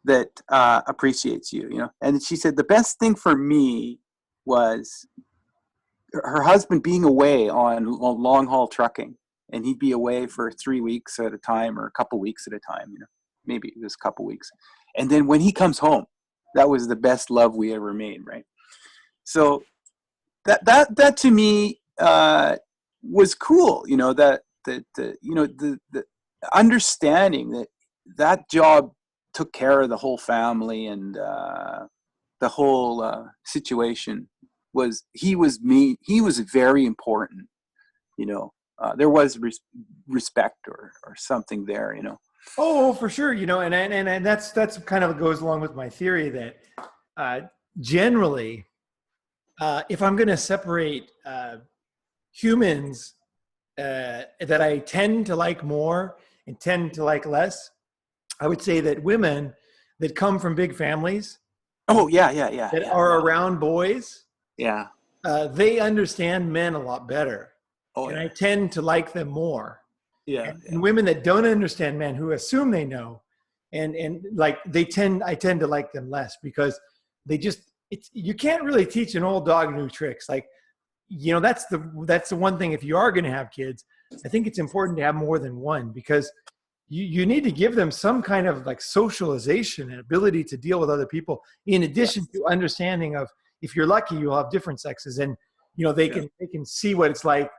that appreciates you." And she said the best thing for me was her husband being away on long haul trucking, and he'd be away for 3 weeks at a time or a couple weeks at a time. Maybe it was a couple weeks, and then when he comes home, that was the best love we ever made, right? So that to me was cool. The understanding that job took care of the whole family, and the whole situation he was very important. There was respect or something there. Oh, for sure. And that's kind of goes along with my theory that generally, if I'm going to separate humans that I tend to like more and tend to like less, I would say that women that come from big families, that are around boys, they understand men a lot better, and I tend to like them more. And women that don't understand men, who assume they know, and like I tend to like them less, because you can't really teach an old dog new tricks. Like, that's the one thing. If you are going to have kids, I think it's important to have more than one, because you need to give them some kind of like socialization and ability to deal with other people, in addition to understanding of, if you're lucky, you'll have different sexes, and they can see what it's like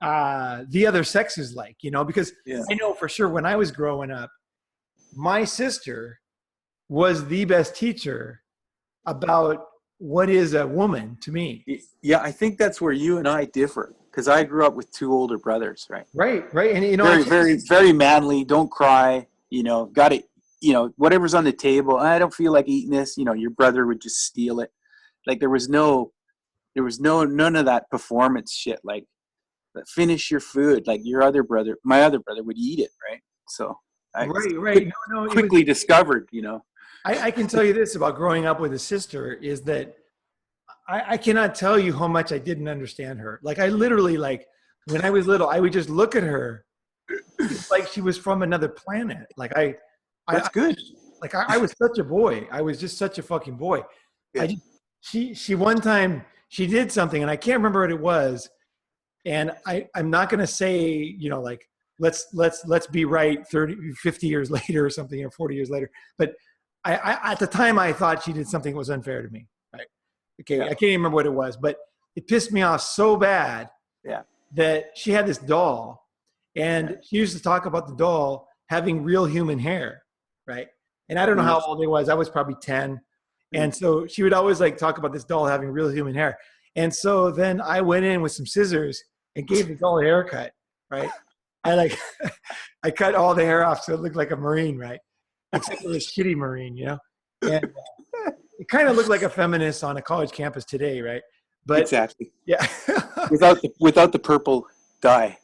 the other sex is like, because I know for sure when I was growing up, my sister was the best teacher about what is a woman to me. Yeah, I think that's where you and I differ, because I grew up with two older brothers, right? Right. And very, very, very manly. Don't cry. Got it. Whatever's on the table. I don't feel like eating this. Your brother would just steal it. Like there was none of that performance shit. Like, finish your food. Like my other brother would eat it, right? So I quickly discovered. I can tell you this about growing up with a sister, is that I cannot tell you how much I didn't understand her. Like, I literally, like, when I was little, I would just look at her like she was from another planet. Like, that's good. Like, I was such a boy. I was just such a fucking boy. I just, she one time she did something and I can't remember what it was. And I'm not going to say, you know, like, let's be right 30, 50 years later or something, or 40 years later. But at the time I thought she did something that was unfair to me. Right. Okay. Yeah. I can't even remember what it was, but it pissed me off so bad that she had this doll and she used to talk about the doll having real human hair. Right. And I don't know how old it was. I was probably 10. And so she would always like talk about this doll having real human hair. And so then I went in with some scissors and gave the doll a haircut, right? I like, I cut all the hair off so it looked like a Marine, right? Except it was shitty Marine, you know? And it kind of looked like a feminist on a college campus today, right? But exactly. Yeah. without the purple dye.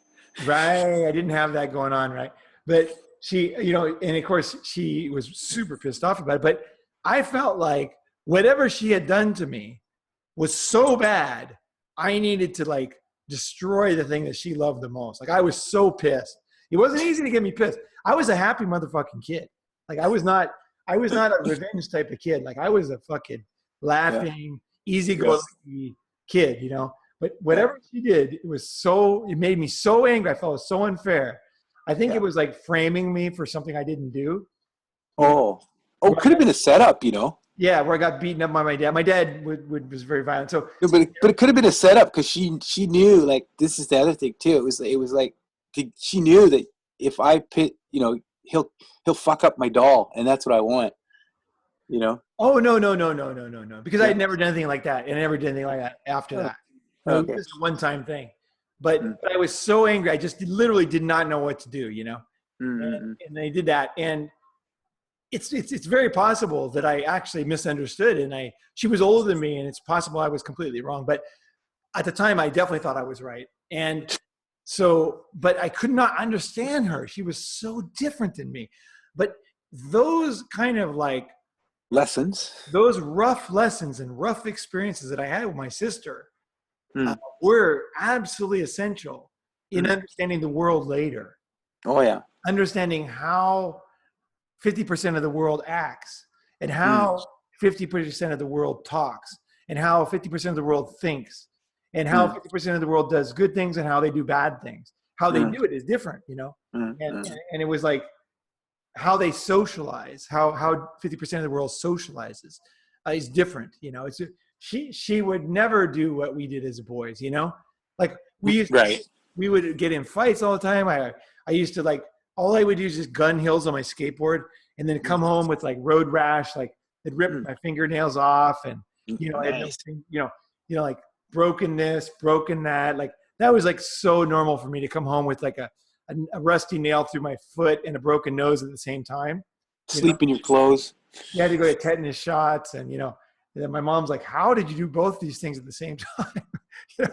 Right. I didn't have that going on, right? But she, you know, and of course she was super pissed off about it. But I felt like whatever she had done to me was so bad, I needed to like destroy the thing that she loved the most. Like I was so pissed. It wasn't easy to get me pissed. I was a happy motherfucking kid. Like I was not a revenge type of kid. Like I was a fucking laughing, easygoing kid, you know. But whatever she did, it made me so angry. I felt it was so unfair. I think it was like framing me for something I didn't do. Oh, could have been a setup, you know. Yeah, where I got beaten up by my dad. My dad was very violent. So, no, but it could have been a setup because she knew, like, this is the other thing too. It was like she knew that if I pit, you know, he'll fuck up my doll, and that's what I want, you know. Oh no! Because I had never done anything like that, and I never did anything like that after that. It was just a one-time thing. But I was so angry. I just literally did not know what to do, you know. And they did that, and it's very possible that I actually misunderstood, and she was older than me, and it's possible I was completely wrong. But at the time, I definitely thought I was right. And so, but I could not understand her. She was so different than me. But those kind of like lessons, those rough lessons and rough experiences that I had with my sister were absolutely essential in understanding the world later. Oh yeah. Understanding how 50% of the world acts, and how 50% of the world talks, and how 50% of the world thinks, and how 50% of the world does good things and how they do bad things. How they do it is different, you know. And it was like how they socialize, how 50% of the world socializes is different, you know. It's she would never do what we did as boys, you know. Like we would get in fights all the time. I used to like, all I would do is just gun hills on my skateboard and then come home with like road rash, like it ripped my fingernails off, and you know, I had like broken this, broken that. Like that was like so normal for me to come home with like a rusty nail through my foot and a broken nose at the same time. Sleep in your clothes. You had to go to tetanus shots, and you know, and then my mom's like, "How did you do both these things at the same time?" You know?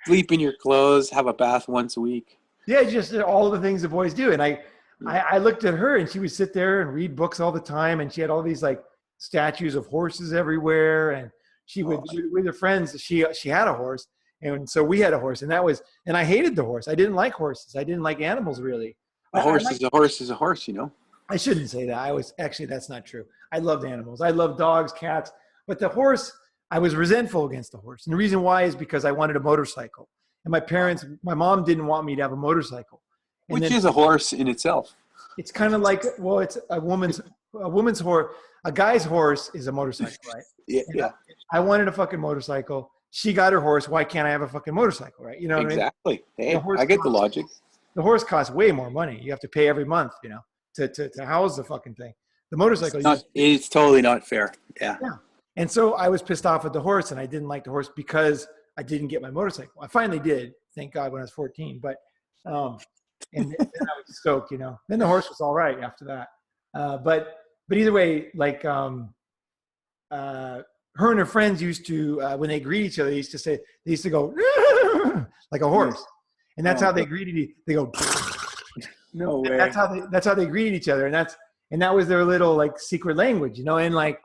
Sleep in your clothes, have a bath once a week. Yeah, just all the things the boys do. And I looked at her, and she would sit there and read books all the time, and she had all these like statues of horses everywhere, and she would with her friends. She had a horse, and so we had a horse, and I hated the horse. I didn't like horses. I didn't like animals really. A horse is a horse is a horse, you know. I shouldn't say that. That's not true. I loved animals. I loved dogs, cats, but the horse, I was resentful against the horse. And the reason why is because I wanted a motorcycle. And my mom didn't want me to have a motorcycle. And which is a horse in itself. It's kind of like, well, it's a woman's horse. A guy's horse is a motorcycle, right? Yeah. I wanted a fucking motorcycle. She got her horse. Why can't I have a fucking motorcycle, right? You know what exactly. I mean? Hey, I get the logic. The horse costs way more money. You have to pay every month, you know, to house the fucking thing. The motorcycle. It's totally not fair. Yeah. And so I was pissed off at the horse, and I didn't like the horse because I didn't get my motorcycle. I finally did, thank God, when I was 14. But and then I was stoked, you know. Then the horse was all right after that. But either way, like her and her friends used to when they greet each other, they used to go like a horse, and that's how they greeted. They go. No way. That's how they greeted each other, and that was their little like secret language, you know. And like,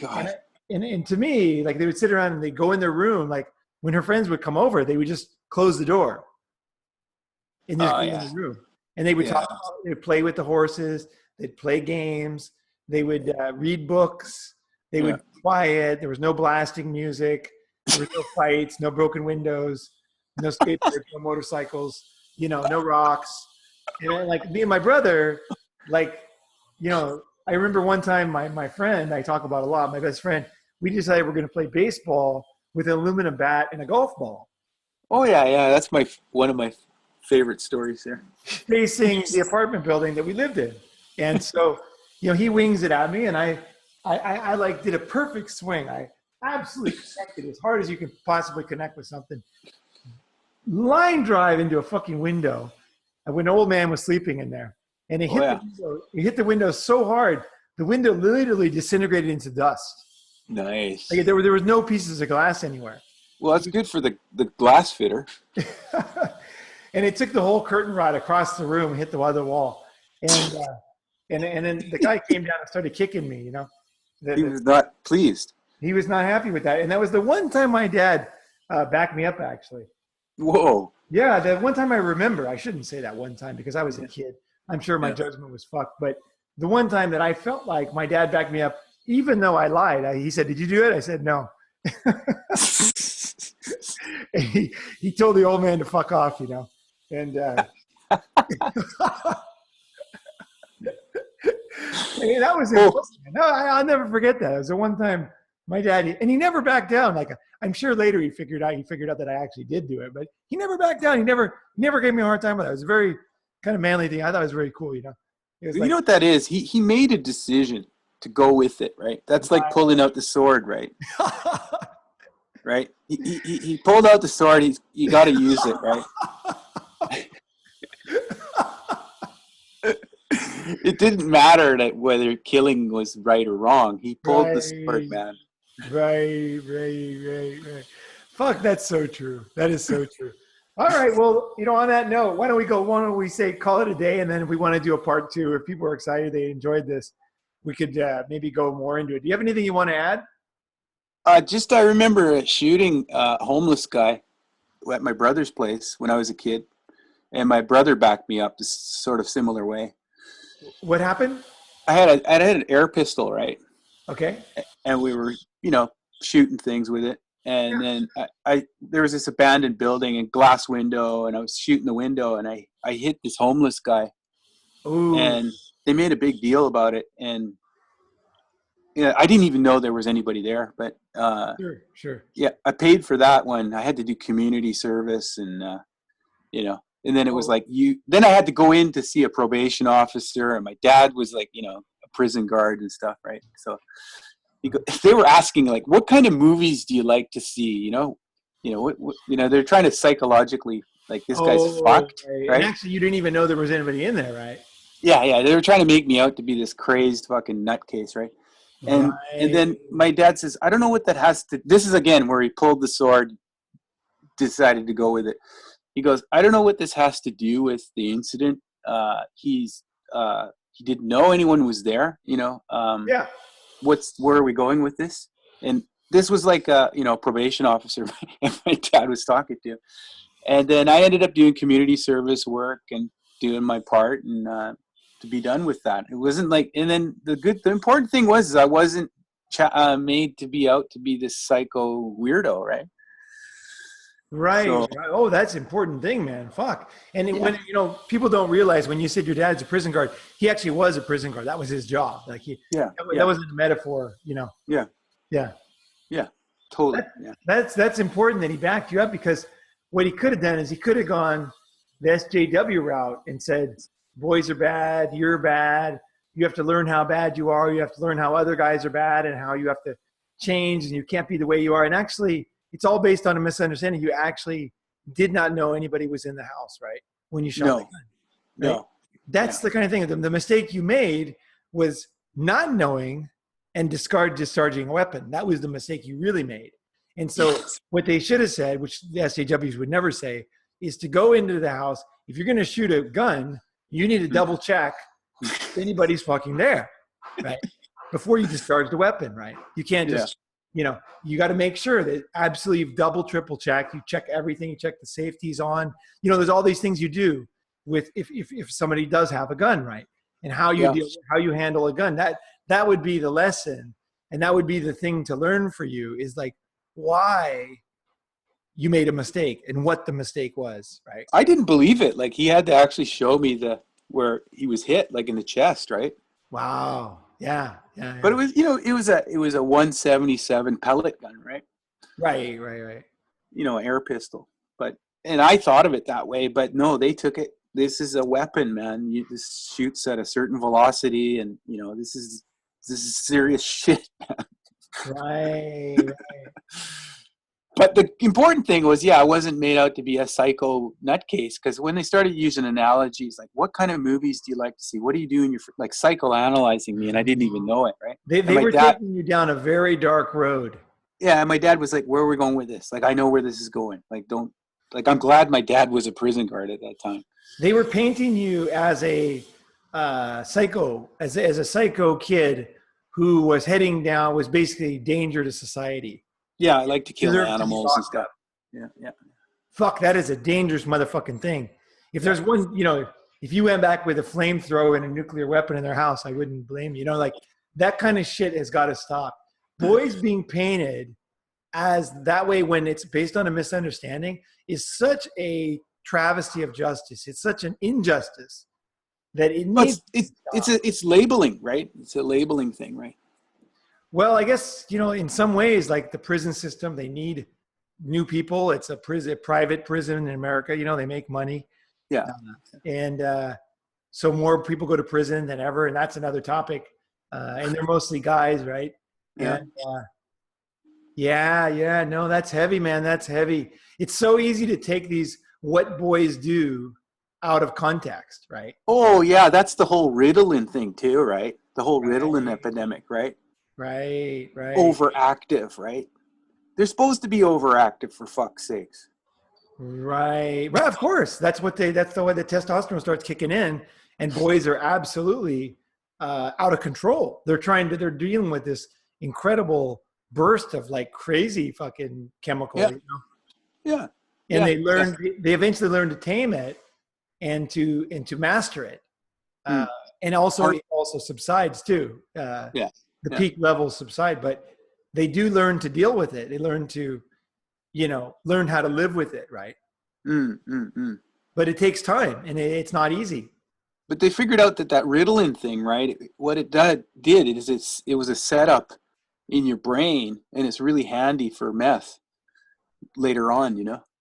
God. And to me, like they would sit around and they go in their room. Like when her friends would come over, they would just close the door and just go in the room. And they would talk. They would play with the horses. They'd play games. They would read books. They Yeah. would be quiet. There was no blasting music. There was no fights, no broken windows, no skateboards, no motorcycles, no rocks. And then, like me and my brother, like, I remember one time my friend, I talk about a lot, my best friend, we decided we're going to play baseball with an aluminum bat and a golf ball. Oh yeah, yeah. That's one of my favorite stories there. Facing the apartment building that we lived in. And so, he wings it at me, and I like did a perfect swing. I absolutely connected as hard as you can possibly connect with something. Line drive into a fucking window. And when an old man was sleeping in there, and it Oh hit yeah. the window, it hit the window so hard, the window literally disintegrated into dust. Nice. Like, there was no pieces of glass anywhere. Well, that's good for the glass fitter. And it took the whole curtain rod across the room and hit the other wall. And then the guy came down and started kicking me, He was not pleased. He was not happy with that. And that was the one time my dad backed me up, actually. Whoa. Yeah, the one time I remember, I shouldn't say that one time because I was a kid. I'm sure my judgment was fucked. But the one time that I felt like my dad backed me up, even though I lied, he said, "Did you do it?" I said, "No." he told the old man to fuck off, And that was important. No, I'll never forget that. It was the one time my dad, and he never backed down. Like, I'm sure later he figured out that I actually did do it, but he never backed down. He never gave me a hard time with that. It was a very kind of manly thing. I thought it was very cool, It was You know what that is? He made a decision to go with it, right? That's like pulling out the sword, right? Right? He pulled out the sword. You got to use it, right? It didn't matter that whether killing was right or wrong. He pulled the sword, man. Right. Fuck, that's so true. That is so true. All right, well, on that note, why don't we call it a day, and then if we want to do a part 2, if people are excited, they enjoyed this, we could maybe go more into it. Do you have anything you want to add? I remember shooting a homeless guy at my brother's place when I was a kid, and my brother backed me up this sort of similar way. What happened? I had an air pistol, right? Okay. And we were, shooting things with it. And then there was this abandoned building and glass window, and I was shooting the window, and I hit this homeless guy. Ooh. And they made a big deal about it. And I didn't even know there was anybody there, but Sure. Yeah, I paid for that one. I had to do community service, and and then it was like then I had to go in to see a probation officer, and my dad was like, a prison guard and stuff, right? So they were asking, like, what kind of movies do you like to see? They're trying to psychologically, like, this guy's fucked, right? And actually, you didn't even know there was anybody in there, right? Yeah. They were trying to make me out to be this crazed fucking nutcase, right? And then my dad says, I don't know what that has to. This is again where he pulled the sword, decided to go with it. He goes, I don't know what this has to do with the incident. He didn't know anyone was there. Where are we going with this? And this was like a probation officer my dad was talking to. And then I ended up doing community service work and doing my part, and to be done with that. It wasn't like, and then the important thing was I wasn't made to be out to be this psycho weirdo, right? Right. So, Oh, that's an important thing, man. Fuck. And when people don't realize, when you said your dad's a prison guard, he actually was a prison guard. That was his job. Like that wasn't a metaphor, Yeah. Totally. That's important that he backed you up, because what he could have done is he could have gone the SJW route and said, boys are bad, you're bad, you have to learn how bad you are, you have to learn how other guys are bad and how you have to change, and you can't be the way you are. And actually, it's all based on a misunderstanding. You actually did not know anybody was in the house, right? When you shot the gun. Right? No. That's the kind of thing. The mistake you made was not knowing and discharging a weapon. That was the mistake you really made. And so what they should have said, which the SJWs would never say, is to go into the house. If you're going to shoot a gun, you need to double check if anybody's fucking there, right? Before you discharge the weapon, right? You can't just, you got to make sure that absolutely double, triple check. You check everything. You check the safeties on. There's all these things you do with if somebody does have a gun, right? And how you deal, how you handle a gun. That would be the lesson. And that would be the thing to learn for you, is like why you made a mistake and what the mistake was, right? I didn't believe it. Like he had to actually show me where he was hit, like in the chest, right? Wow. Yeah. Yeah. But Yeah. it was, it was a 177 pellet gun, right? Right. Right. Right. Air pistol. And I thought of it that way, but no, they took it. This is a weapon, man. This shoots at a certain velocity, and this is serious shit. Right. Right. But the important thing was, I wasn't made out to be a psycho nutcase, because when they started using analogies, like, what kind of movies do you like to see? What do you do in your, like, psychoanalyzing me, and I didn't even know it, right? They were taking you down a very dark road. Yeah, and my dad was like, where are we going with this? Like, I know where this is going. Like, I'm glad my dad was a prison guard at that time. They were painting you as a psycho, as a psycho kid who was heading down, was basically danger to society. Yeah, I like to kill animals and stuff. Yeah, yeah. Fuck, that is a dangerous motherfucking thing. If there's one, if you went back with a flamethrower and a nuclear weapon in their house, I wouldn't blame you. Like, that kind of shit has got to stop. Boys being painted as that way when it's based on a misunderstanding is such a travesty of justice. It's such an injustice that it needs. It's labeling, right? It's a labeling thing, right? Well, I guess, in some ways, like the prison system, they need new people. It's a private prison in America. They make money. Yeah. So more people go to prison than ever. And that's another topic. And they're mostly guys, right? Yeah. And, no, that's heavy, man. That's heavy. It's so easy to take these what boys do out of context, right? Oh, yeah. That's the whole Ritalin thing too, right? The whole Ritalin epidemic, right? Right. Overactive, right? They're supposed to be overactive, for fuck's sakes. Right. Well, of course. That's the way the testosterone starts kicking in, and boys are absolutely out of control. They're dealing with this incredible burst of like crazy fucking chemical. Yeah. And they eventually learn to tame it and to master it. And also it also subsides too. The peak levels subside, but they do learn to deal with it. They learn to, learn how to live with it, right? But it takes time, and it's not easy. But they figured out that Ritalin thing, right? What it did is it was a setup in your brain, and it's really handy for meth later on.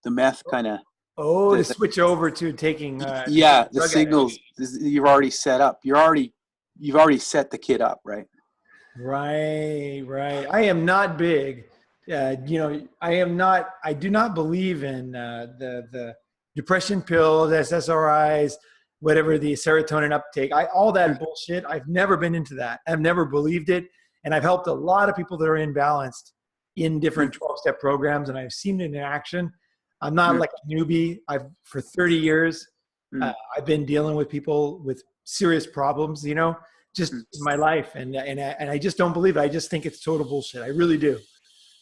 The meth kind of. Oh, to switch over to taking. The signals you've already set up. You've already set the kid up, right? Right. I am not big. I do not believe in the depression pills, SSRIs, whatever, the serotonin uptake. All that bullshit. I've never been into that. I've never believed it. And I've helped a lot of people that are imbalanced in different 12-step programs, and I've seen it in action. I'm not like a newbie. For 30 years, I've been dealing with people with serious problems, just in my life. And I just don't believe it. I just think it's total bullshit. I really do.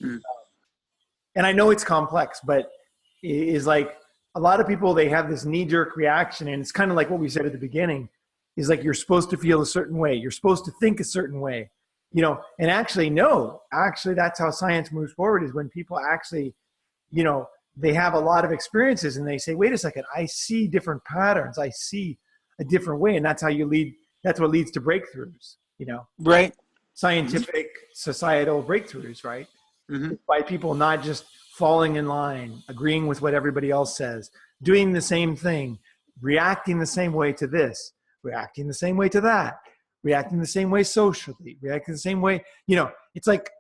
And I know it's complex, but it is like a lot of people, they have this knee-jerk reaction. And it's kind of like what we said at the beginning, is like, you're supposed to feel a certain way. You're supposed to think a certain way, and actually, no, that's how science moves forward, is when people actually, they have a lot of experiences and they say, wait a second, I see different patterns. I see a different way. And that's how that's what leads to breakthroughs, Right. Scientific, societal breakthroughs, right? By people not just falling in line, agreeing with what everybody else says, doing the same thing, reacting the same way to this, reacting the same way to that, reacting the same way socially, reacting the same way, it's like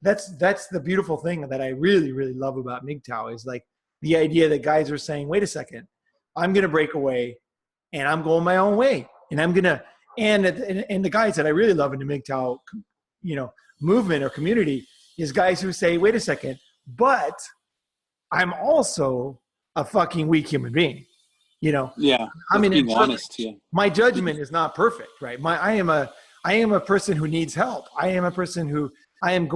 that's the beautiful thing that I really, really love about MGTOW, is like the idea that guys are saying, wait a second, I'm going to break away and I'm going my own way. And I'm going to, and the guys that I really love in the MGTOW, movement or community, is guys who say, wait a second, but I'm also a fucking weak human being, Yeah. I mean, being honest. Yeah. My judgment is not perfect, right? I am a person who needs help. I am a person who I'm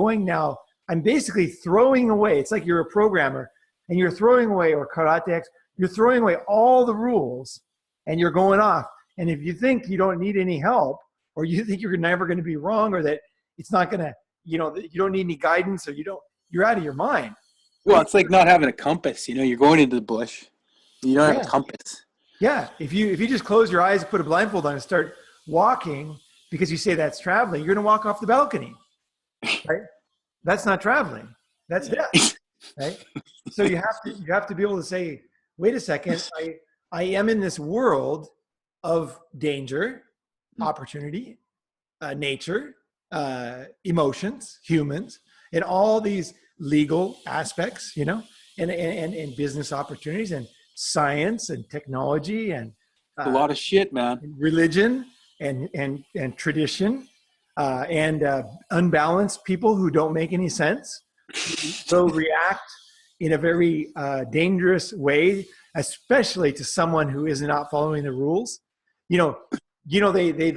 basically throwing away. It's like you're a programmer and you're throwing away, or karate, you're throwing away all the rules and you're going off. And if you think you don't need any help, or you think you're never going to be wrong, or that it's not going to you don't need any guidance, or you're out of your mind. Well, it's like not having a compass. You're going into the bush. You don't have a Yeah. compass. Yeah. If you just close your eyes, put a blindfold on, and start walking because you say that's traveling, you're going to walk off the balcony, right? That's not traveling. That's death, right? So you have to be able to say, wait a second, I am in this world of danger, opportunity, nature, emotions, humans, and all these legal aspects, and business opportunities, and science and technology, and A lot of shit, man. religion, and tradition, and unbalanced people who don't make any sense, will react in a very dangerous way, especially to someone who is not following the rules. They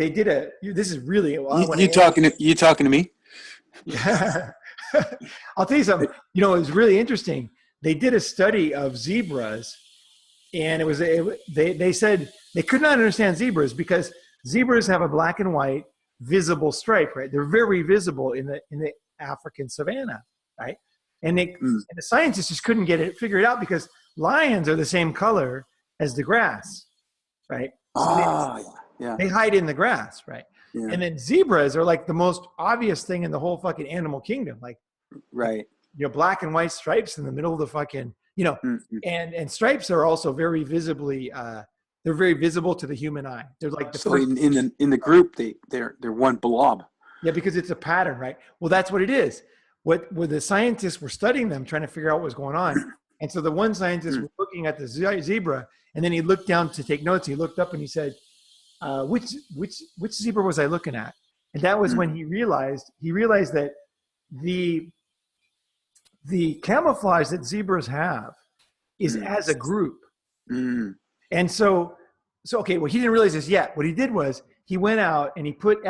did this is really, You talking to me? yeah. I'll tell you something. It was really interesting. They did a study of zebras, and they said they could not understand zebras because zebras have a black and white visible stripe, right? They're very visible in the African savannah, right? And the scientists just couldn't figure it out because lions are the same color as the grass, right? So they hide in the grass, right? Yeah. And then zebras are like the most obvious thing in the whole fucking animal kingdom, like right. Black and white stripes in the middle of the fucking, and stripes are also very visibly they're very visible to the human eye. They're like in the group they're one blob. Yeah, because it's a pattern, right? Well, that's what it is. What the scientists were studying them, trying to figure out what was going on. And so the one scientist was looking at the zebra, and then he looked down to take notes. He looked up and he said, which zebra was I looking at? And that was when he realized that the camouflage that zebras have is as a group. And so okay, well, he didn't realize this yet. What he did was he went out and he put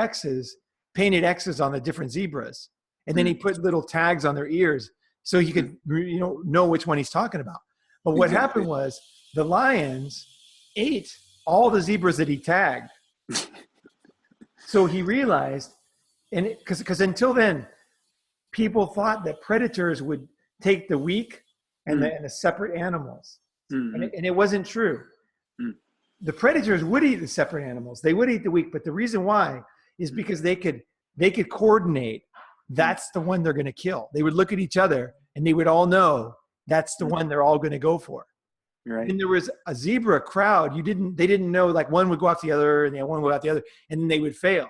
painted X's on the different zebras. And then he put little tags on their ears so he could, know which one he's talking about. But what happened was the lions ate all the zebras that he tagged. So he realized, and because until then, people thought that predators would take the weak and the separate animals. And it wasn't true. The predators would eat the separate animals. They would eat the weak, but the reason why is because they could coordinate. That's the one they're going to kill. They would look at each other and they would all know that's the one they're all going to go for. Right. And there was a zebra crowd. They didn't know, like, one would go out the other and the one would go out the other, and then they would fail.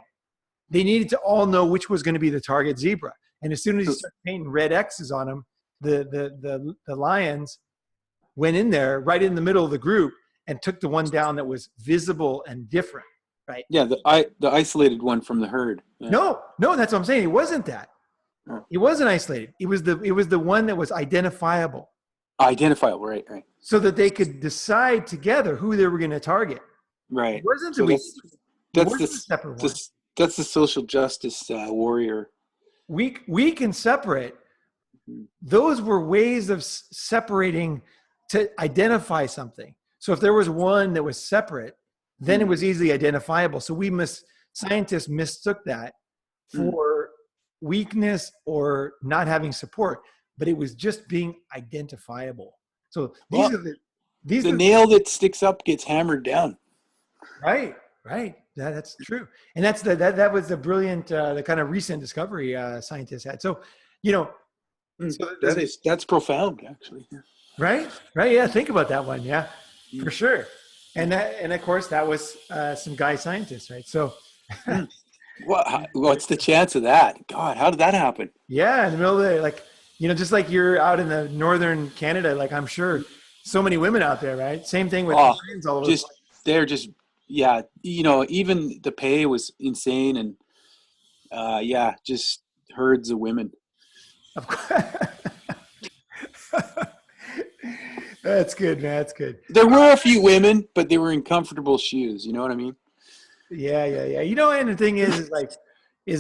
They needed to all know which was going to be the target zebra. And as soon as you start painting red X's on them, the lions went in there right in the middle of the group and took the one down that was visible and different. Right. Yeah, the isolated one from the herd. Yeah. No, that's what I'm saying. It wasn't that. It wasn't isolated. It was the one that was identifiable. Identifiable, right. So that they could decide together who they were going to target. Right. It wasn't separate one. That's the social justice warrior. Weak and separate. Those were ways of separating to identify something. So if there was one that was separate, then it was easily identifiable. So scientists mistook that for weakness or not having support, but it was just being identifiable. So the nail that sticks up gets hammered down. Right. That's true. And that was the brilliant, the kind of recent discovery scientists had. So, that's profound, actually. Right. Yeah. Think about that one. Yeah, for sure. And of course that was some guy scientists, right? So, what's the chance of that? God, how did that happen? Yeah, in the middle of just like you're out in the northern Canada, like I'm sure so many women out there, right? Same thing with friends all over. They're just even the pay was insane, and just herds of women. Of course. That's good, man. That's good. There were a few women, but they were in comfortable shoes. You know what I mean? Yeah. And the thing is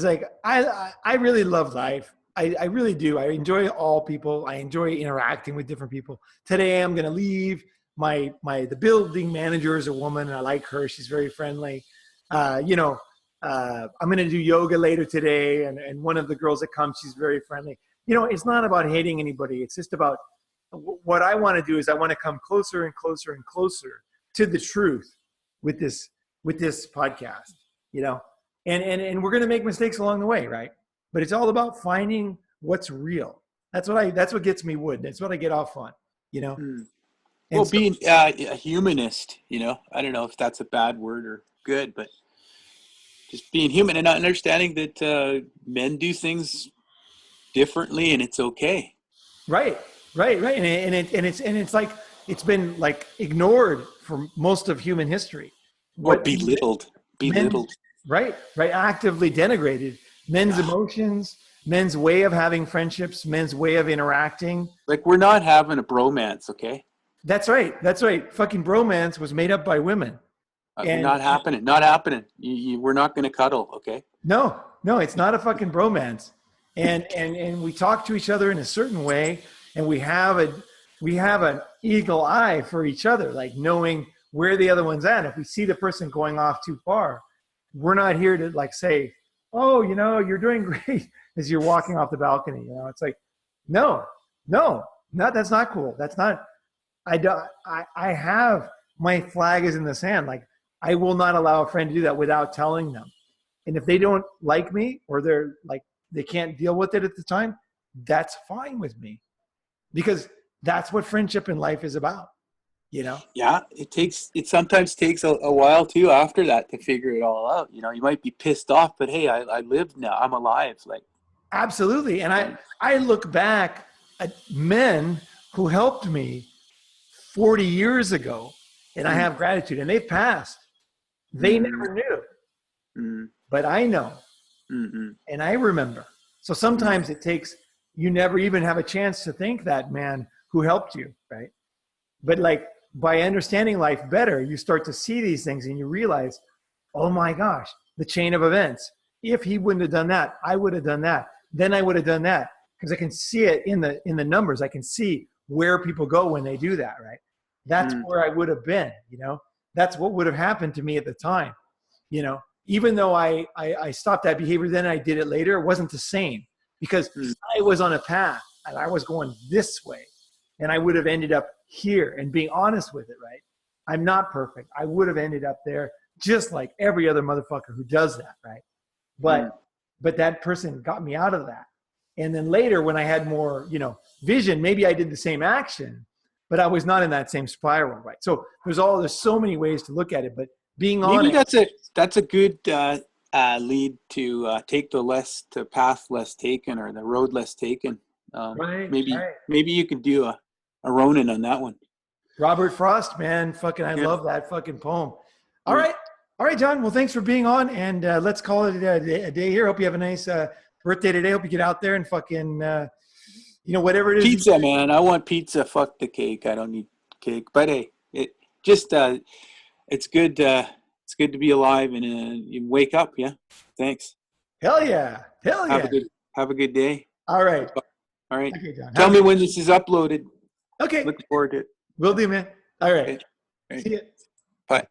like I really love life. I really do. I enjoy all people. I enjoy interacting with different people. Today I'm going to leave. The building manager is a woman, and I like her. She's very friendly. I'm going to do yoga later today. And one of the girls that comes, she's very friendly. You know, it's not about hating anybody. It's just about what I want to do is I want to come closer and closer and closer to the truth with this podcast, you know, and we're going to make mistakes along the way. Right. But it's all about finding what's real. That's what gets me wood. That's what I get off on, you know? Well, so, being a humanist, you know, I don't know if that's a bad word or good, but just being human and understanding that men do things differently and it's okay. Right. And it's like, it's been like ignored for most of human history. Or belittled. Right. Actively denigrated. Men's emotions, men's way of having friendships, men's way of interacting. Like, we're not having a bromance, okay? That's right. Fucking bromance was made up by women. Not happening. We're not going to cuddle, okay? No, it's not a fucking bromance. And we talk to each other in a certain way, and we have an eagle eye for each other, like knowing where the other one's at. If we see the person going off too far, we're not here to like say, oh, you know, you're doing great as you're walking off the balcony. You know, it's like, no, that's not cool. That's not, I have my flag is in the sand. Like, I will not allow a friend to do that without telling them. And if they don't like me or they're like, they can't deal with it at the time, that's fine with me, because that's what friendship in life is about. You know? Yeah, it sometimes takes a while too after that to figure it all out. You know, you might be pissed off, but hey, I live now. I'm alive. Like, absolutely. And I look back at men who helped me 40 years ago, and I have gratitude, and they've passed. They never knew, but I know, and I remember. So sometimes it takes, you never even have a chance to thank that man who helped you, right? But like, by understanding life better, you start to see these things and you realize, oh my gosh, the chain of events. If he wouldn't have done that, I would have done that. Then I would have done that, because I can see it in the numbers. I can see where people go when they do that, right? That's where I would have been, you know? That's what would have happened to me at the time, you know? Even though I stopped that behavior then, I did it later, it wasn't the same, because I was on a path and I was going this way, and I would have ended up here, and being honest with it, right? I'm not perfect. I would have ended up there just like every other motherfucker who does that, right? But that person got me out of that. And then later, when I had more, you know, vision, maybe I did the same action, but I was not in that same spiral, right? So there's so many ways to look at it, but being honest. Maybe that's a good lead to take the path less taken, or the road less taken. Maybe you could do a Ronin on that one. Robert Frost, man, I love that fucking poem. All right, John. Well, thanks for being on, and let's call it a day here. Hope you have a nice birthday today. Hope you get out there and fucking, you know, whatever it is. Pizza, man. I want pizza. Fuck the cake. I don't need cake. But hey, it's good. It's good to be alive, and you wake up. Yeah. Thanks. Hell yeah. Have a good day. All right. Okay, John. Tell me when this is uploaded. Okay. Looking forward to it. Will do, man. All right. Okay. See ya. Bye.